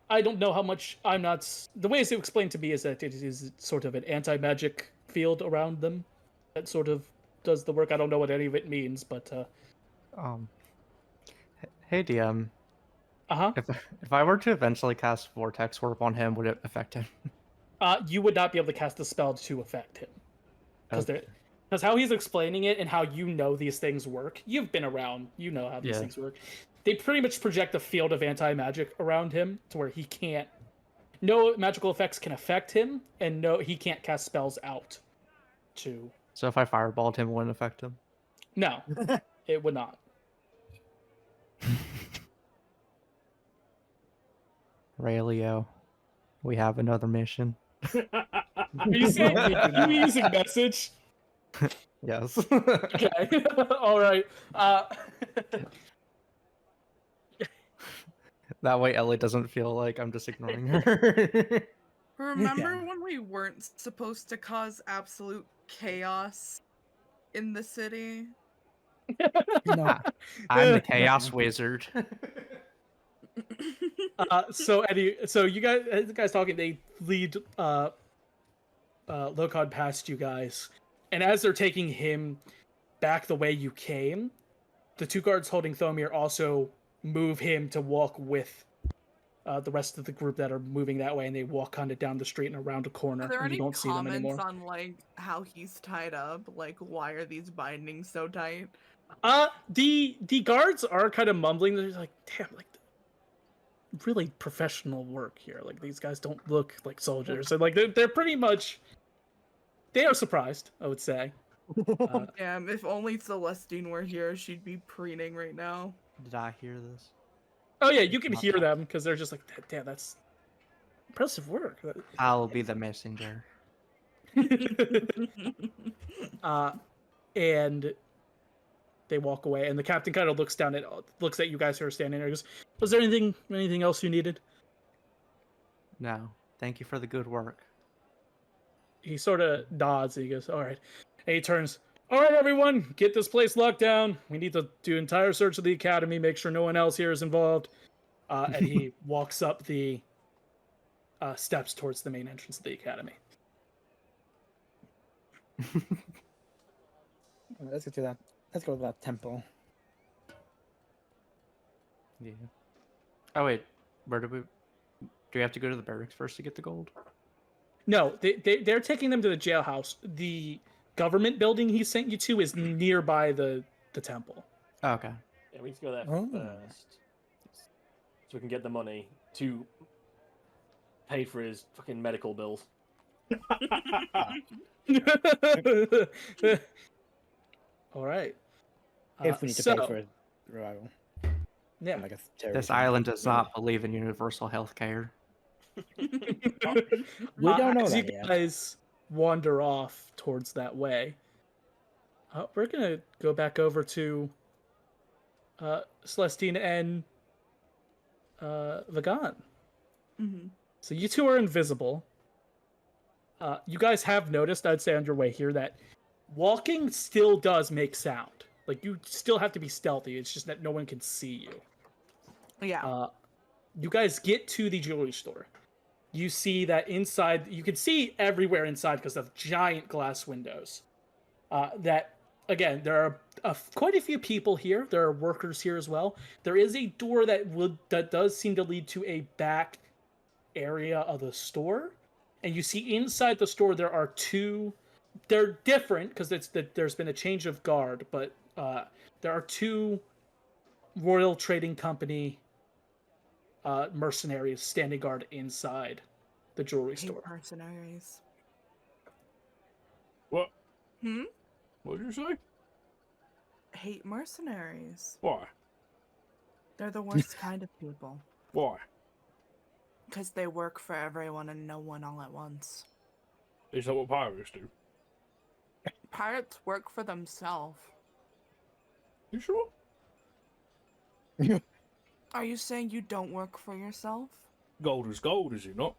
I don't know how much. I'm not. The way it's explained to me is that it is sort of an anti-magic field around them that sort of does the work. I don't know what any of it means, but Hey DM. If I were to eventually cast Vortex Warp on him, would it affect him? You would not be able to cast the spell to affect him. Because how he's explaining it and how you know these things work, you've been around, you know how these things work. They pretty much project a field of anti-magic around him to where he can't... No magical effects can affect him, and no, he can't cast spells out to... So if I fireballed him, it wouldn't affect him? No, it would not. Raylio, we have another mission. Are you using message? Yes. Okay. All right. That way Ellie doesn't feel like I'm just ignoring her. Remember when we weren't supposed to cause absolute chaos in the city? No. I'm the Chaos Wizard. So you guys talking, they lead Lokon past you guys, and as they're taking him back the way you came, the two guards holding Thomir also move him to walk with the rest of the group that are moving that way, and they walk kind of down the street and around a corner. Are there and any you don't see them comments anymore. on like how he's tied up? Like, why are these bindings so tight? The guards are kind of mumbling. They're like, damn, like really professional work here. Like these guys don't look like soldiers, and like they're pretty much. They are surprised, I would say. Damn, if only Celestine were here, she'd be preening right now. Did I hear this? Oh yeah, you can hear them because they're just like, damn, that's impressive work. I'll be the messenger. And they walk away, and the captain kind of looks at you guys who are standing there. And goes, "Was there anything else you needed?" No, thank you for the good work. He sort of nods, and he goes, "All right." And he turns, "All right, everyone, get this place locked down. We need to do an entire search of the academy, make sure no one else here is involved." And he walks up the steps towards the main entrance of the academy. Let's get to that. Let's go to that temple. Yeah. Oh wait, where do we have to go to the barracks first to get the gold? No, they're taking them to the jailhouse. The government building he sent you to is nearby the temple. Oh, okay. Yeah, we need to go there Oh. first. So we can get the money to pay for his fucking medical bills. All right. If we need to pay for his revival. Yeah. Like a This island does not believe in universal health care. We don't know as that you yet. guys wander off towards that way, we're gonna go back over to Celestine and Vagan. Mm-hmm. So you two are invisible. You guys have noticed, I'd say on your way here, that walking still does make sound. Like, you still have to be stealthy. It's just that no one can see you. Yeah. You guys get to the jewelry store. You see that inside, you can see everywhere inside because of giant glass windows. That, again, there are quite a few people here. There are workers here as well. There is a door that does seem to lead to a back area of the store. And you see inside the store there are two. They're different because there's been a change of guard, but there are two Royal Trading Company mercenaries standing guard inside the jewelry store. Mercenaries. What? Hmm? What did you say? Hate mercenaries. Why? They're the worst kind of people. Why? Because they work for everyone and no one all at once. Is that what pirates do? Pirates work for themselves. You sure? Are you saying you don't work for yourself? Gold is gold, is it not?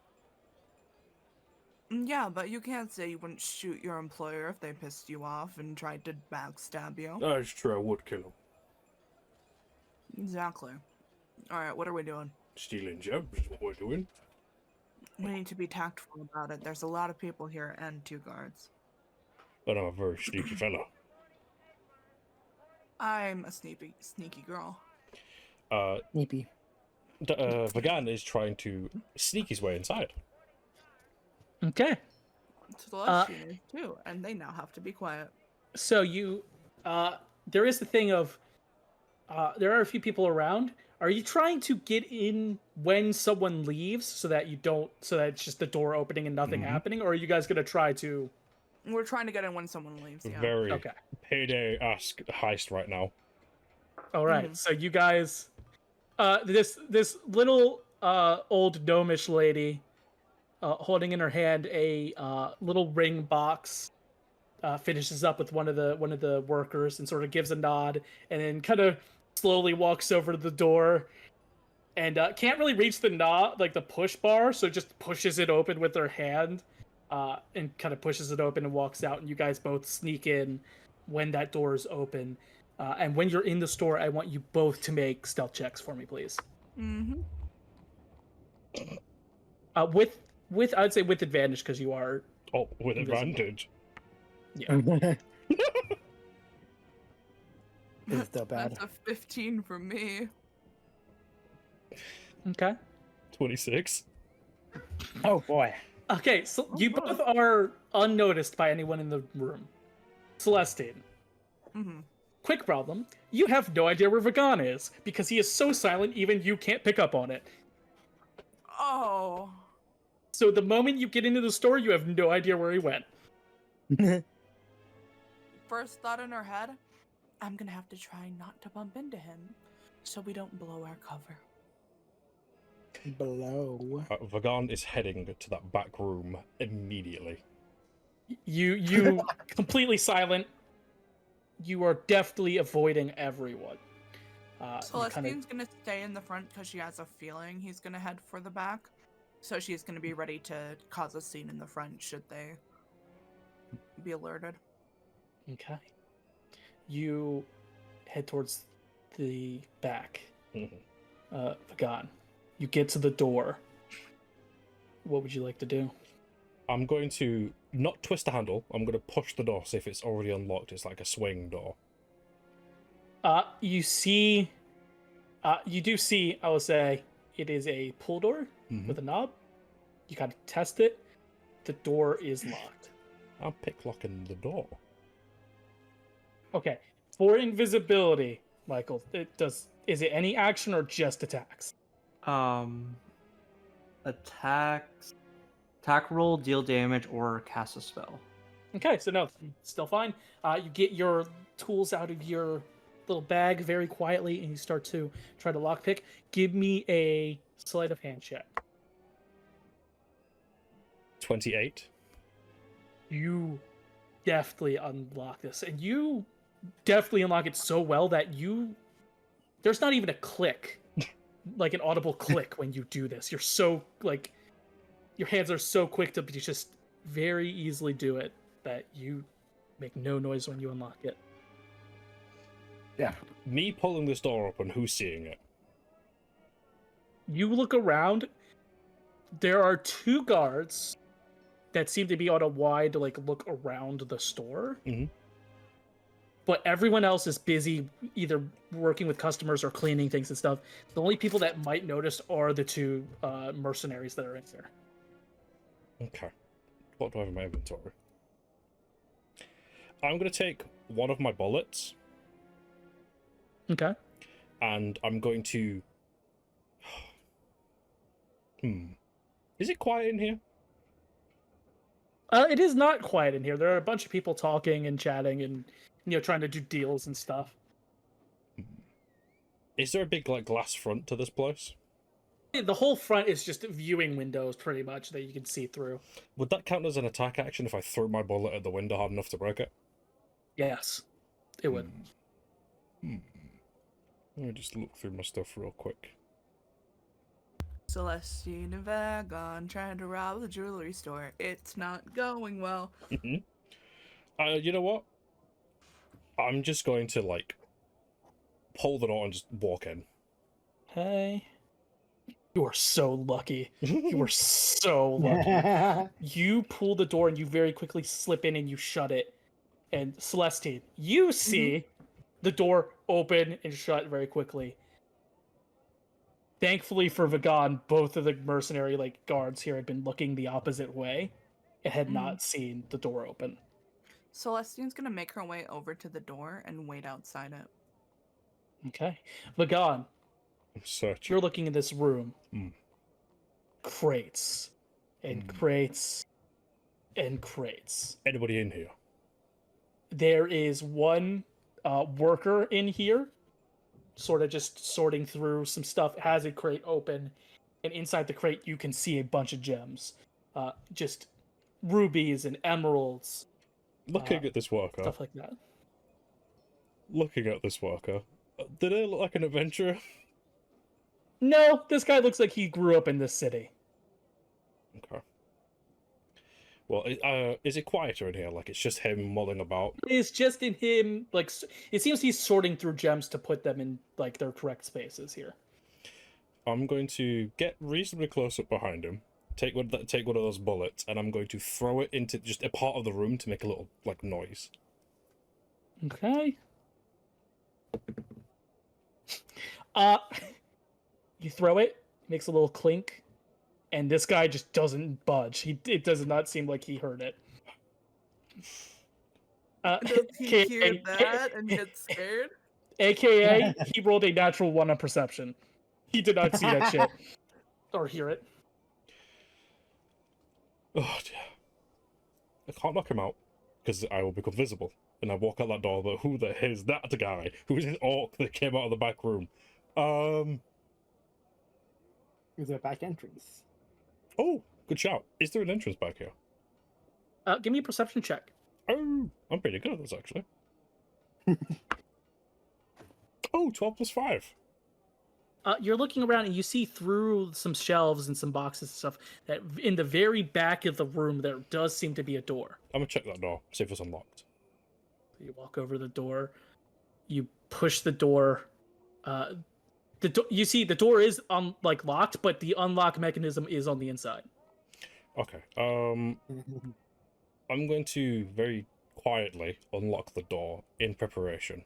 Yeah, but you can't say you wouldn't shoot your employer if they pissed you off and tried to backstab you. That's true, I would kill him. Exactly. Alright, what are we doing? Stealing gems is what we're doing. We need to be tactful about it. There's a lot of people here and two guards. But I'm a very sneaky fella. I'm a sneaky girl. Sneepy. Vagan is trying to sneak his way inside. Okay. Celestine is too, and they now have to be quiet. So you, there is the thing of, there are a few people around. Are you trying to get in when someone leaves so that it's just the door opening and nothing happening? Or are you guys going to try to? We're trying to get in when someone leaves, yeah. Very Okay. payday-esque heist right now. All right. So you guys, this little old gnomish lady, holding in her hand a little ring box, finishes up with one of the workers and sort of gives a nod, and then kind of slowly walks over to the door, and can't really reach the knob, like the push bar, so just pushes it open with her hand, and kind of pushes it open and walks out. And you guys both sneak in when that door is open. And when you're in the store, I want you both to make stealth checks for me, please. Mm-hmm. With I'd say with advantage because you are. Oh, with invisible. advantage. Yeah. It's still bad. That's a 15 for me. Okay. 26. Oh boy. Okay, so you both are unnoticed by anyone in the room. Celestine. Mm-hmm. Quick problem. You have no idea where Vagan is, because he is so silent even you can't pick up on it. Oh. So the moment you get into the store, you have no idea where he went. First thought in her head, I'm gonna have to try not to bump into him, so we don't blow our cover. Below. Vagan is heading to that back room immediately. You completely silent. You are deftly avoiding everyone. Celestine's gonna stay in the front because she has a feeling he's gonna head for the back. So she's gonna be ready to cause a scene in the front should they be alerted. Okay. You head towards the back. Vagan. You get to the door. What would you like to do? I'm going to not twist the handle. I'm going to push the door, see if it's already unlocked. It's like a swing door. You see... you do see, I will say, it is a pull door with a knob. You kind of test it. The door is locked. I'm picklocking the door. Okay. For invisibility, Michael? Is it any action or just attacks? Attacks, attack roll, deal damage, or cast a spell. Okay, so no, still fine. You get your tools out of your little bag very quietly, and you start to try to lockpick. Give me a sleight of hand check. 28. You deftly unlock this, and you definitely unlock it so well that there's not even a click, like an audible click when you do this. You're so, like, your hands are so quick to just very easily do it that you make no noise when you unlock it. Yeah. Me pulling this door open, who's seeing it? You look around. There are 2 guards that seem to be on a wide, like, look around the store. Mm-hmm. But everyone else is busy either working with customers or cleaning things and stuff. The only people that might notice are the 2 mercenaries that are in there. Okay. What do I have in my inventory? I'm going to take one of my bullets. Okay. And I'm going to... Is it quiet in here? It is not quiet in here. There are a bunch of people talking and chatting and, trying to do deals and stuff. Is there a big, like, glass front to this place? The whole front is just viewing windows, pretty much, that you can see through. Would that count as an attack action if I threw my bullet at the window hard enough to break it? Yes, it would. Let me just look through my stuff real quick. Celestine and Vagon trying to rob the jewelry store. It's not going well. You know what? I'm just going to, like, pull the door and just walk in. Hey. You are so lucky. You are so lucky. You pull the door and you very quickly slip in and you shut it. And Celestine, you see the door open and shut very quickly. Thankfully for Vagon, both of the mercenary guards here had been looking the opposite way and had not seen the door open. Celestine's gonna make her way over to the door and wait outside it. Okay. Vagon, I'm searching. you're looking in this room. Crates. And crates. And crates. Anybody in here? There is one worker in here, sort of just sorting through some stuff, has a crate open, and inside the crate you can see a bunch of gems. Just rubies and emeralds. Looking at this worker. Stuff like that. Looking at this worker. Did it look like an adventurer? No, this guy looks like he grew up in this city. Okay. Well, is it quieter in here? Like, it's just him mulling about? It's just in him, it seems he's sorting through gems to put them in, their correct spaces here. I'm going to get reasonably close up behind him, take one of those bullets, and I'm going to throw it into just a part of the room to make a little, noise. Okay. You throw it, makes a little clink, and this guy just doesn't budge. It does not seem like he heard it. Does he hear that and get scared? AKA, he rolled a natural 1 on perception. He did not see that shit. Or hear it. Oh, dear. I can't knock him out, because I will become visible. And I walk out that door, but who the hell is that guy? Who is this orc that came out of the back room? Is there a back entrance? Oh, good shout. Is there an entrance back here? Give me a perception check. Oh, I'm pretty good at this, actually. 12 plus 5. You're looking around and you see through some shelves and some boxes and stuff that in the very back of the room there does seem to be a door. I'm gonna check that door, see if it's unlocked. You walk over the door. You push the door. You see the door is locked, but the unlock mechanism is on the inside. Okay. I'm going to very quietly unlock the door in preparation.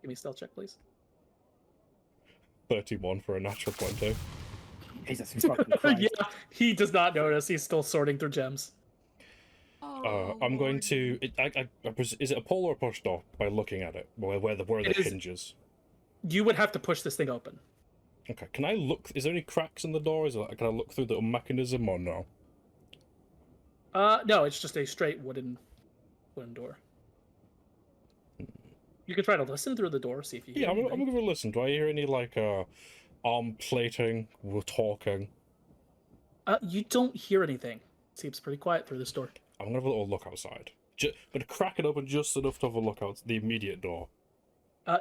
Give me a stealth check, please. 31 for a natural 20. Jesus, he's fucking Christ. Yeah, he does not notice. He's still sorting through gems. I'm going to. Is it a pull or a push door? By looking at it, where are the hinges? You would have to push this thing open. Okay. Can I look? Is there any cracks in the door? Can I look through the mechanism or no? No, it's just a straight wooden door. You could try to listen through the door, see if you hear anything. I'm gonna listen. Do I hear any arm plating? We're talking. You don't hear anything. Seems pretty quiet through this door. I'm gonna have a little look outside. But crack it open just enough to have a look out the immediate door.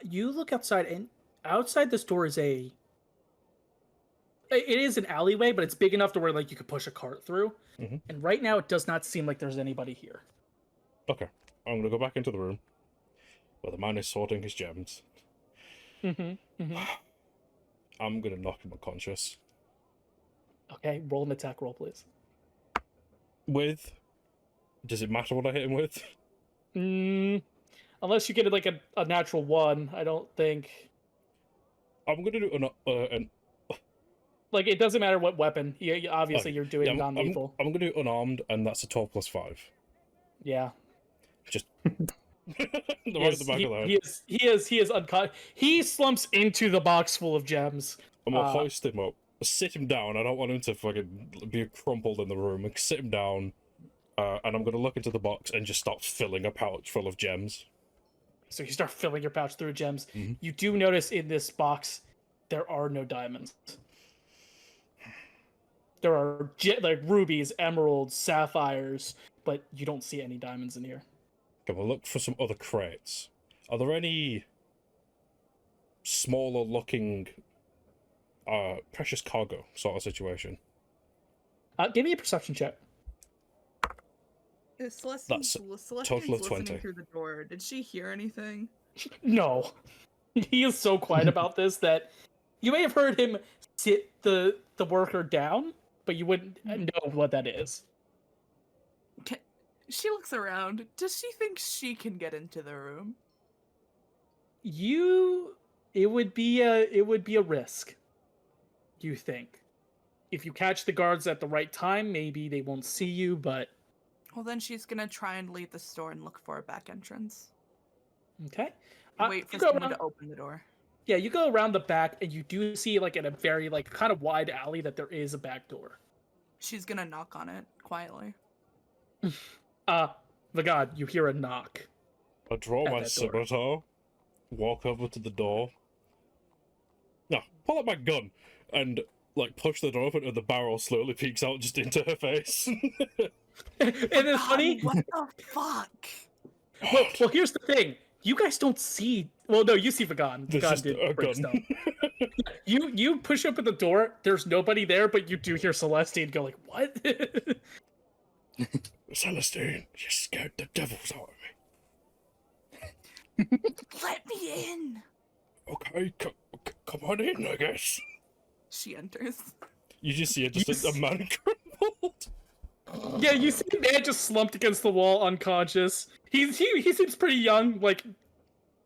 You look outside, and outside this door is it is an alleyway, but it's big enough to where you could push a cart through. Mm-hmm. And right now, it does not seem like there's anybody here. Okay, I'm gonna go back into the room where the man is sorting his gems. I'm gonna knock him unconscious. Okay, roll an attack roll, please. Does it matter what I hit him with? Unless you get it a natural 1, I don't think. I'm gonna do an it doesn't matter what weapon. Obviously, you're doing non-lethal. I'm gonna do unarmed, and that's a 12 plus 5. Yeah. Just right at the back of the head. He is unconscious. He slumps into the box full of gems. I'm gonna hoist him up, sit him down. I don't want him to fucking be crumpled in the room. Like, sit him down, and I'm gonna look into the box and just start filling a pouch full of gems. So you start filling your pouch through gems. Mm-hmm. You do notice in this box there are no diamonds. There are rubies, emeralds, sapphires, but you don't see any diamonds in here. Okay, we'll look for some other crates. Are there any smaller looking precious cargo sort of situation? Give me a perception check. Celestine's total of 20. listening through the door. Did she hear anything? No. He is so quiet about this that you may have heard him sit the worker down, but you wouldn't know what that is. She looks around. Does she think she can get into the room? It would be a risk. You think. If you catch the guards at the right time, maybe they won't see you, but... Well, then she's gonna try and leave the store and look for a back entrance. Okay. Wait for someone to open the door. Yeah, you go around the back, and you do see, in a very, kind of wide alley that there is a back door. She's gonna knock on it, quietly. Vagad, you hear a knock. I draw my scimitar, walk over to the door. No, pull out my gun, and, push the door open, and the barrel slowly peeks out just into her face. And it's funny. What the fuck? Well, here's the thing. You guys don't see. Well, no, you see Vagan. Vagan did break stuff. You push open the door. There's nobody there, but you do hear Celestine go "What?" Celestine, you scared the devils out of me. Let me in. Okay, come on in, I guess. She enters. You just see a man crumpled. Yeah, you see a man just slumped against the wall, unconscious. He seems pretty young,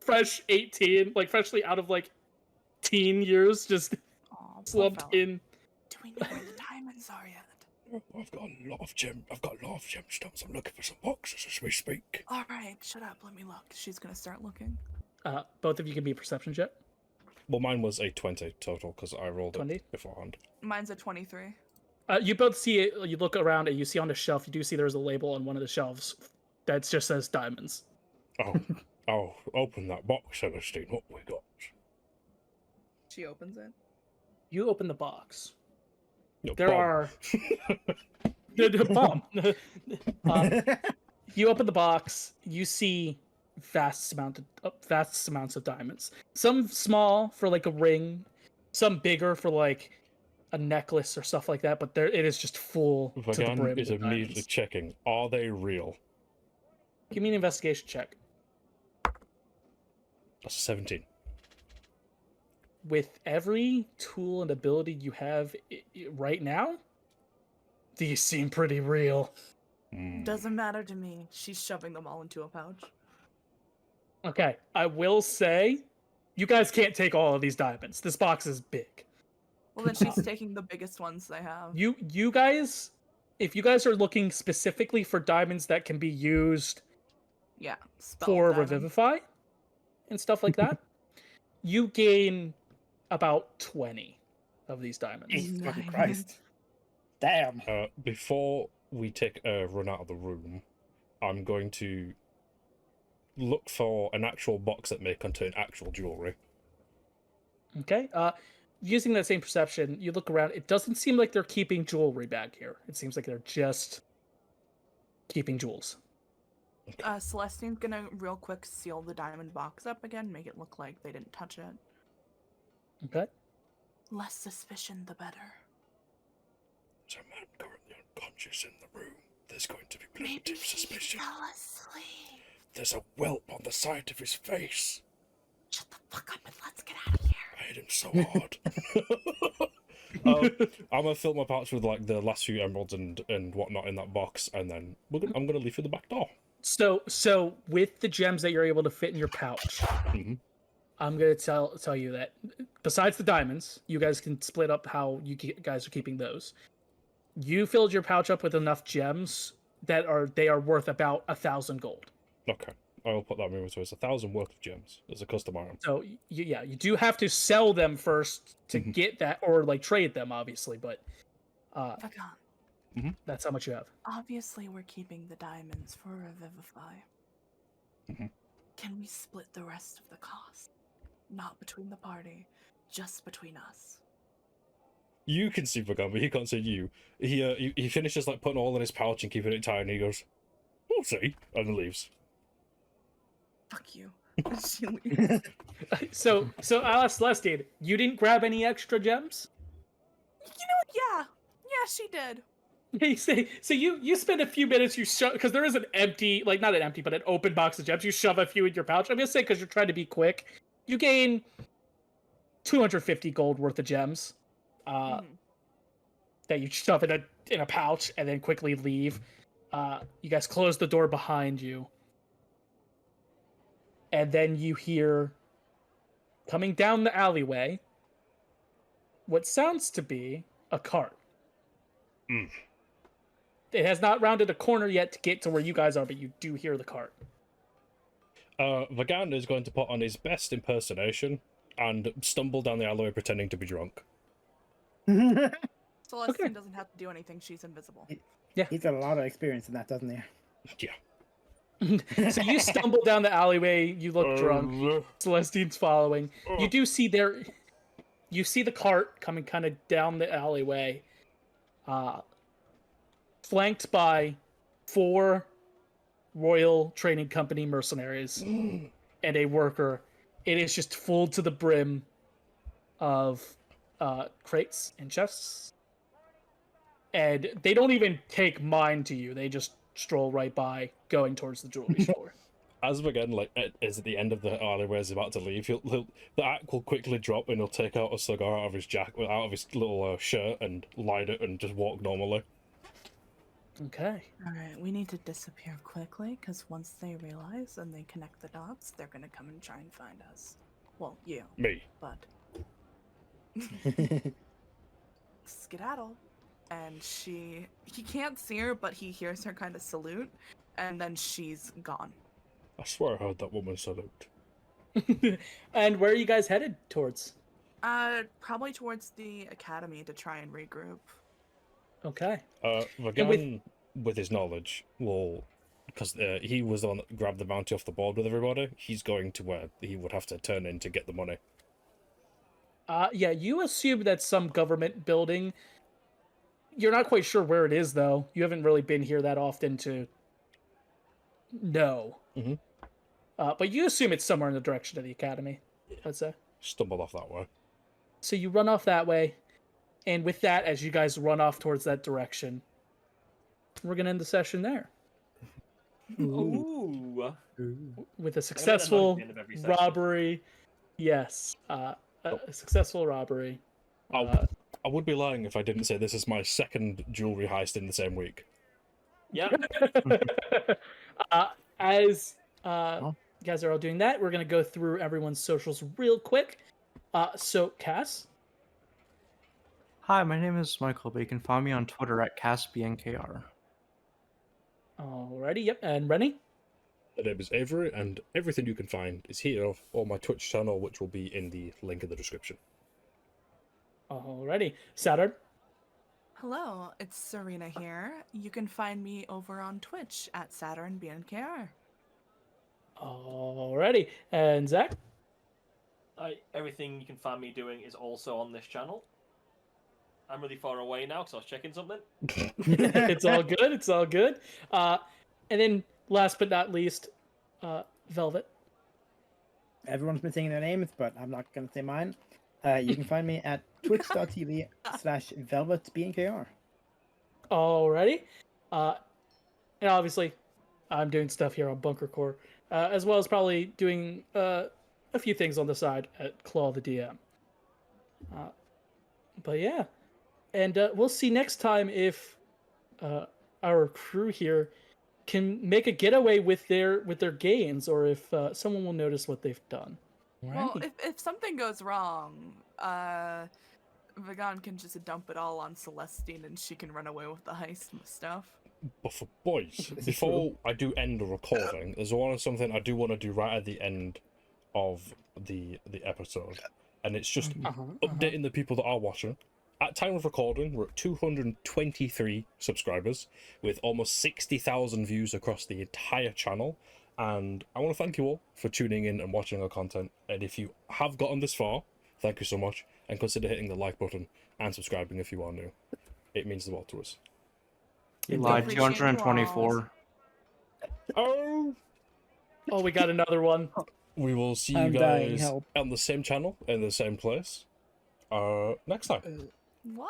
fresh 18, freshly out of teen years, just slumped in. Do we know where the diamonds are yet? I've got a lot of gemstones. I'm looking for some boxes as we speak. All right, shut up. Let me look. She's gonna start looking. Both of you can be perception check. Well, mine was a 20 total because I rolled 20? it beforehand. Mine's a 23. You both see it. You look around and you see on the shelf. You do see there's a label on one of the shelves that just says diamonds. Oh, open that box, Celestine. What we got? She opens it. You open the box. No, there are bomb. You open the box. You see vast amounts of diamonds. Some small for a ring, some bigger for a necklace or stuff like that. But it is just full to the brim. Is immediately checking. Are they real? Give me an investigation check. That's 17. With every tool and ability you have right now, these seem pretty real. Doesn't matter to me. She's shoving them all into a pouch. Okay, I will say, you guys can't take all of these diamonds. This box is big. Well, then she's taking the biggest ones they have. You guys if you guys are looking specifically for diamonds that can be used Yeah. Spell for diamond. Revivify and stuff like that, you gain about 20 of these diamonds. Jesus fucking Nice. Christ. Damn. Before we take a run out of the room, I'm going to look for an actual box that may contain actual jewelry. Okay. Using that same perception, you look around. It doesn't seem like they're keeping jewelry back here. It seems like they're just keeping jewels. Celestine's gonna real quick seal the diamond box up again, make it look like they didn't touch it. Okay. Less suspicion, the better. There's a man currently unconscious in the room. There's going to be plenty Maybe of suspicion. he fell asleep. There's a whelp on the side of his face. Shut the fuck up and let's get out of here. I hit him so hard. I'm gonna fill my pouch with like the last few emeralds and whatnot in that box, and then I'm gonna leave through the back door. So with the gems that you're able to fit in your pouch, Mhm. I'm gonna tell you that besides the diamonds, you guys can split up how you guys are keeping those. You filled your pouch up with enough gems that they are worth about 1,000 gold. Okay, I will put that in. So it's 1,000 worth of gems as a custom item. So you do have to sell them first to get that, or like trade them, obviously. But Vagan, that's how much you have. obviously we're keeping the diamonds for Revivify. Mhm. Can we split the rest of the cost? Not between the party, just between us. You can see Vagan, but he can't see you. He finishes like putting all in his pouch and keeping it tight, and he goes, "We'll see," and then leaves. Fuck you. She leaves. So I'll ask Celestine, you didn't grab any extra gems? Yeah, she did. So you spend a few minutes, you shove, because there is an empty, like not an empty, but an open box of gems. You shove a few in your pouch. I'm gonna say because you're trying to be quick, you gain 250 gold worth of gems. That you shove in a pouch and then quickly leave. You guys close the door behind you, and then you hear coming down the alleyway what sounds to be a cart. It has not rounded a corner yet to get to where you guys are, but you do hear the cart. Vagan is going to put on his best impersonation and stumble down the alleyway pretending to be drunk. Celestine doesn't have to do anything, she's invisible. Yeah. He's got a lot of experience in that, doesn't he? Yeah. So you stumble down the alleyway, you look drunk. Celestine's following. You do see you see the cart coming kind of down the alleyway, flanked by 4 Royal Trading Company mercenaries and a worker. It is just full to the brim of crates and chests. And they don't even take mind to you. They just stroll right by, going towards the jewelry store. As Vagan is at the end of the alleyway, is about to leave, the act will quickly drop and he'll take out a cigar out of his jacket, out of his little shirt, and light it and just walk normally. Okay. Alright, we need to disappear quickly, because once they realize and they connect the dots, they're gonna come and try and find us. Well, you. Me. But. Skedaddle. And he can't see her, but he hears her kind of salute, and then she's gone. I swear I heard that woman salute. And where are you guys headed towards? Probably towards the academy to try and regroup. Okay. Vagan, with his knowledge, will, because he was the one that grabbed the bounty off the board with everybody, he's going to where he would have to turn in to get the money. Yeah, you assume that's some government building. You're not quite sure where it is, though. You haven't really been here that often to know. Mhm. But you assume it's somewhere in the direction of the academy, let's say. Stumbled off that way. So you run off that way, and with that, as you guys run off towards that direction, we're going to end the session there. Ooh. With a successful the end of every session. robbery. Yes. A successful robbery. I would be lying if I didn't say this is my second jewelry heist in the same week. Yeah. As you guys are all doing that, we're going to go through everyone's socials real quick. So, Cass, Hi, my name is Michael, but you can find me on Twitter at CaspianKR. Alrighty, yep. And Rennie? My name is Avery, and everything you can find is here on my Twitch channel, which will be in the link in the description. Alrighty. Saturn? Hello, it's Serena here. You can find me over on Twitch at SaturnBNKR. Alrighty. And Zach? Everything you can find me doing is also on this channel. I'm really far away now because I was checking something. It's all good. It's all good. And then last but not least, Velvet. Everyone's been saying their names, but I'm not going to say mine. You can find me at twitch.tv/velvetbnkr. Alrighty. And obviously, I'm doing stuff here on Bunker Core, as well as probably doing a few things on the side at Claw the DM. But yeah. And we'll see next time if our crew here can make a getaway with their gains, or if someone will notice what they've done. Well, if something goes wrong, Vagan can just dump it all on Celestine and she can run away with the heist and stuff. But for boys, before I do end the recording, there's something I do want to do right at the end of the episode, and it's just updating the people that are watching. At time of recording, we're at 223 subscribers with almost 60,000 views across the entire channel, and I want to thank you all for tuning in and watching our content. And if you have gotten this far, thank you so much, and consider hitting the like button and subscribing if you are new. It means the world to us. You lied. 224. Oh, we got another one. We will see you I'm dying, guys help. on the same channel in the same place next time. Wow.